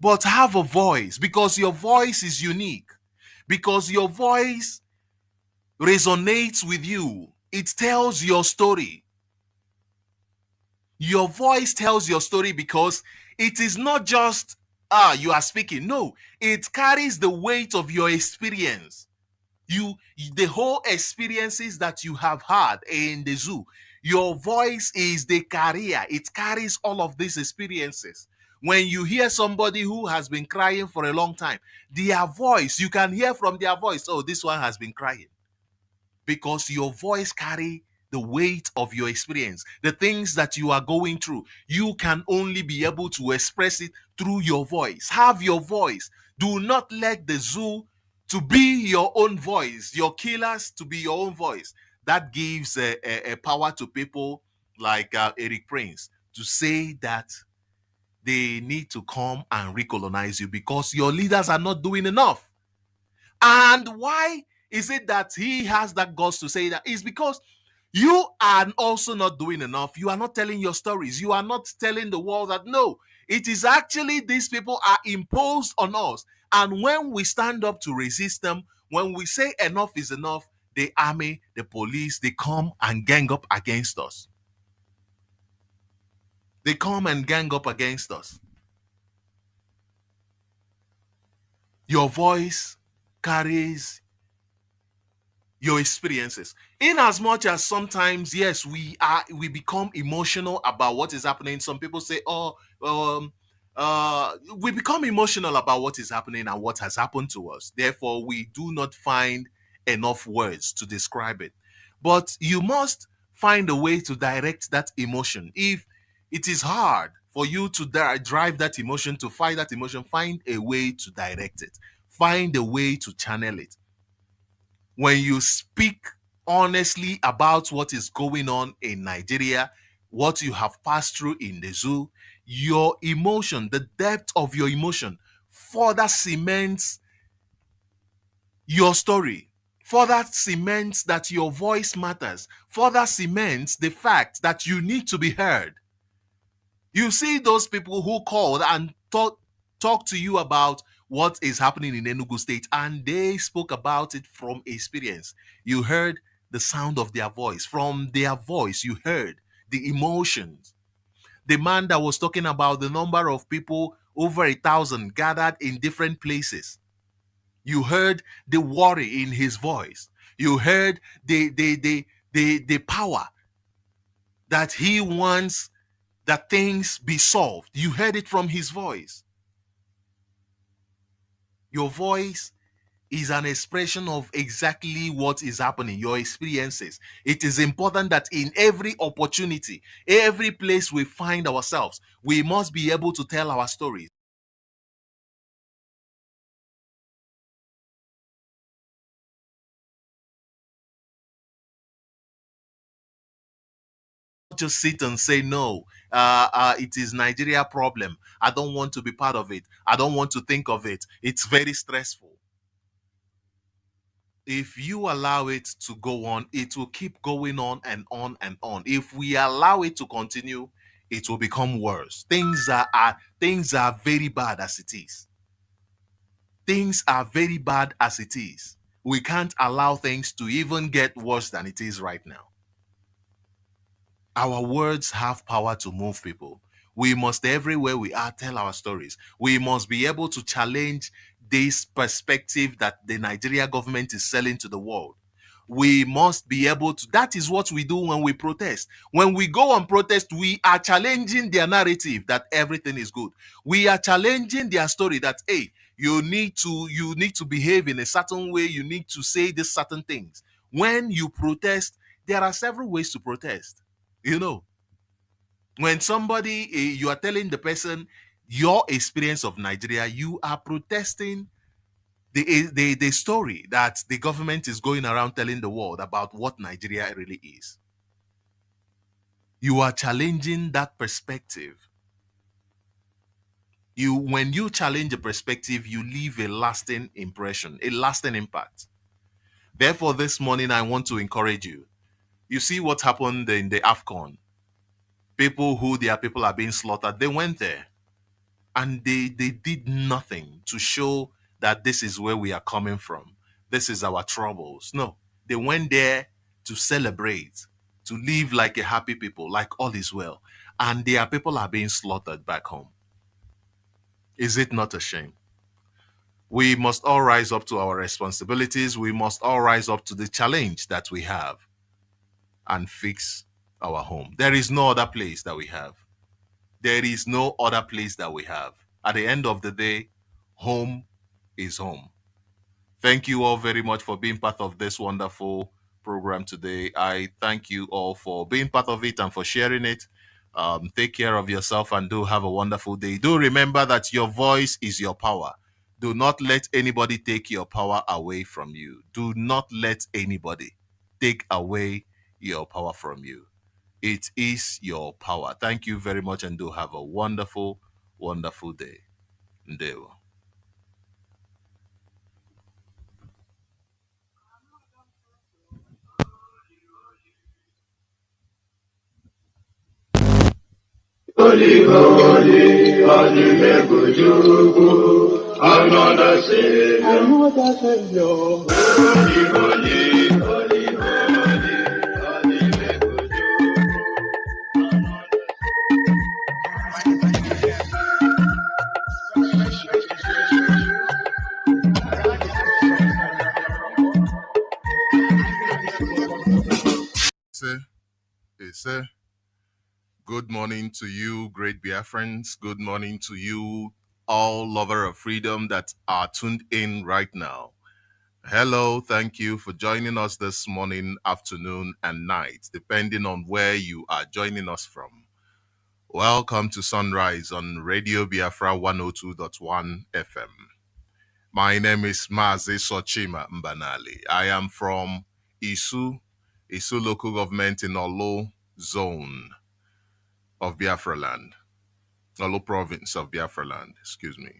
But have a voice, because your voice is unique, because your voice resonates with you. It tells your story. Your voice tells your story because it is not just, you are speaking. No, it carries the weight of your experience. The whole experiences that you have had in the zoo. Your voice is the carrier. It carries all of these experiences. When you hear somebody who has been crying for a long time, their voice, you can hear from their voice, oh, this one has been crying. Because your voice carries the weight of your experience, the things that you are going through. You can only be able to express it through your voice. Have your voice. Do not let the zoo to be your own voice, your killers to be your own voice. That gives a power to people like Eric Prince to say that they need to come and recolonize you because your leaders are not doing enough. And why is it that he has that guts to say that? Is because you are also not doing enough. You are not telling your stories. You are not telling the world that no, it is actually these people are imposed on us. And when we stand up to resist them, when we say enough is enough, the army, the police, they come and gang up against us. They come and gang up against us. Your voice carries your experiences. In as much as sometimes, yes, we become emotional about what is happening. Some people say, we become emotional about what is happening and what has happened to us. Therefore, we do not find enough words to describe it. But you must find a way to direct that emotion. If it is hard For you to drive that emotion, to fight that emotion, find a way to direct it. Find a way to channel it. When you speak honestly about what is going on in Nigeria, what you have passed through in the zoo, your emotion, the depth of your emotion, further cements your story, further cements that your voice matters, further cements the fact that you need to be heard. You see those people who called and talk to you about what is happening in Enugu State, and they spoke about it from experience. You heard the sound of their voice. From their voice, you heard the emotions. The man that was talking about the number of people, over 1,000 gathered in different places. You heard the worry in his voice. You heard the power that he wants that things be solved. You heard it from his voice. Your voice is an expression of exactly what is happening, your experiences. It is important that in every opportunity, every place we find ourselves, we must be able to tell our stories. Just sit and say no. It is Nigeria problem. I don't want to be part of it. I don't want to think of it. It's very stressful. If you allow it to go on, it will keep going on and on and on. If we allow it to continue, it will become worse. Things are very bad as it is. Things are very bad as it is. We can't allow things to even get worse than it is right now. Our words have power to move people. We must, everywhere we are, tell our stories. We must be able to challenge this perspective that the Nigeria government is selling to the world. We must be able to, that is what we do when we protest. When we go on protest, we are challenging their narrative that everything is good. We are challenging their story that, hey, you need to behave in a certain way. You need to say these certain things. When you protest, there are several ways to protest. You know, when somebody, you are telling the person your experience of Nigeria, you are protesting the story that the government is going around telling the world about what Nigeria really is. You are challenging that perspective. When you challenge a perspective, you leave a lasting impression, a lasting impact. Therefore, this morning I want to encourage you. You see what happened in the AFCON. Their people are being slaughtered. They went there and they did nothing to show that this is where we are coming from. This is our troubles. No, they went there to celebrate, to live like a happy people, like all is well. And their people are being slaughtered back home. Is it not a shame? We must all rise up to our responsibilities. We must all rise up to the challenge that we have and fix our home. There is no other place that we have. There is no other place that we have. At the end of the day, home is home. Thank you all very much for being part of this wonderful program today. I thank you all for being part of it and for sharing it. Take care of yourself and do have a wonderful day. Do remember that your voice is your power. Do not let anybody take your power away from you. Do not let anybody take away your power from you. It is your power. Thank you very much and do have a wonderful, wonderful day. Ndewo. Holy, holy, holy, Megujugu, another Savior. Another Savior. Holy, holy, holy, holy, holy, Megujugu. Good morning to you, great Biafrans. Good morning to you, all lover of freedom that are tuned in right now. Hello, thank you for joining us this morning, afternoon, and night, depending on where you are joining us from. Welcome to Sunrise on Radio Biafra 102.1 FM. My name is Mazi Sochima Nbanali. I am from Isu local government in Olo zone of Biafra land, Olo province of Biafra land, excuse me.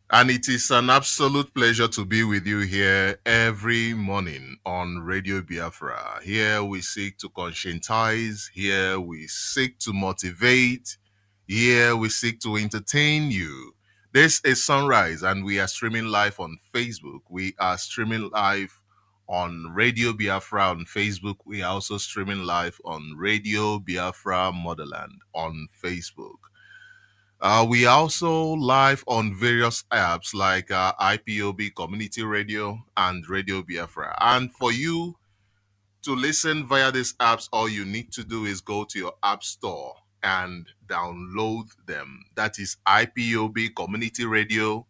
And it is an absolute pleasure to be with you here every morning on Radio Biafra. Here we seek to conscientize, here we seek to motivate, here we seek to entertain you. This is Sunrise and we are streaming live on Facebook. We are streaming live on Radio Biafra on Facebook. We are also streaming live on Radio Biafra Motherland on Facebook. We are also live on various apps like IPOB Community Radio and Radio Biafra. And for you to listen via these apps, all you need to do is go to your app store and download them. That is IPOB Community Radio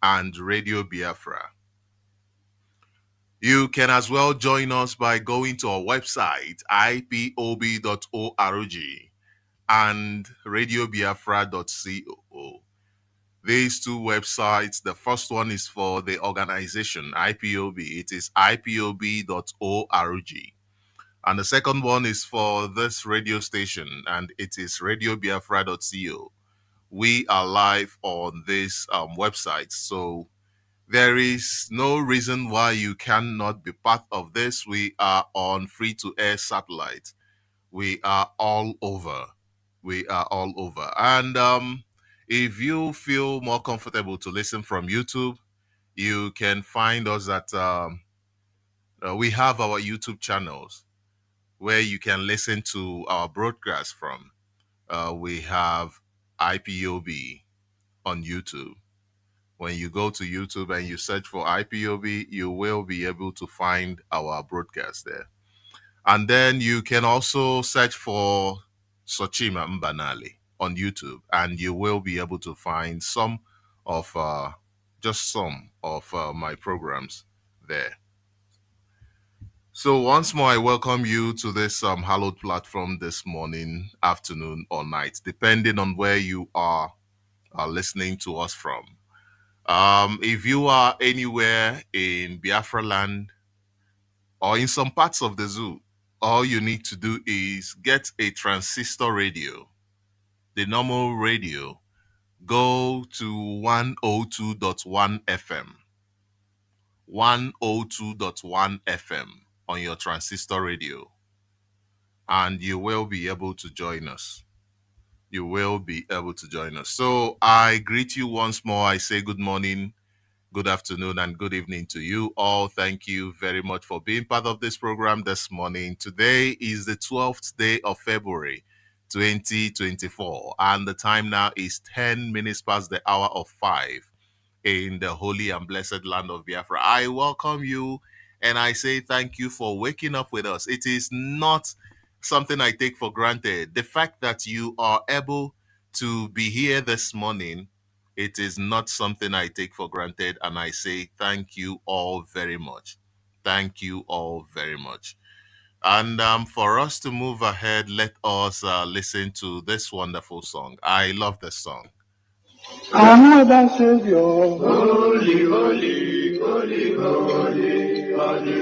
and Radio Biafra. You can as well join us by going to our website, ipob.org and radiobiafra.co. These two websites, the first one is for the organization, IPOB. It is ipob.org. And the second one is for this radio station, and it is radiobiafra.co. We are live on this website, so there is no reason why you cannot be part of this. We are on free-to-air satellite. We are all over. We are all over. And if you feel more comfortable to listen from YouTube, you can find us at, we have our YouTube channels where you can listen to our broadcast from. We have IPOB on YouTube. When you go to YouTube and you search for IPOB, you will be able to find our broadcast there. And then you can also search for Sochima Nbanali on YouTube, and you will be able to find some of my programs there. So once more, I welcome you to this hallowed platform this morning, afternoon, or night, depending on where you are listening to us from. If you are anywhere in Biafra land or in some parts of the zoo, all you need to do is get a transistor radio, the normal radio, go to 102.1 FM, 102.1 FM on your transistor radio, and you will be able to join us. You will be able to join us. So I greet you once more. I say good morning, good afternoon, and good evening to you all. Thank you very much for being part of this program this morning. Today is the 12th day of February, 2024, and the time now is 10 minutes past the hour of 5 in the holy and blessed land of Biafra. I welcome you and I say thank you for waking up with us. It is not something I take for granted. The fact that you are able to be here this morning, it is not something I take for granted, and I say thank you all very much. Thank you all very much. And for us to move ahead, let us listen to this wonderful song. I love this song. Another Savior, holy, holy, holy, holy, holy,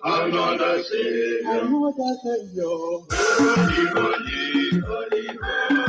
another Savior, holy, holy, holy, holy.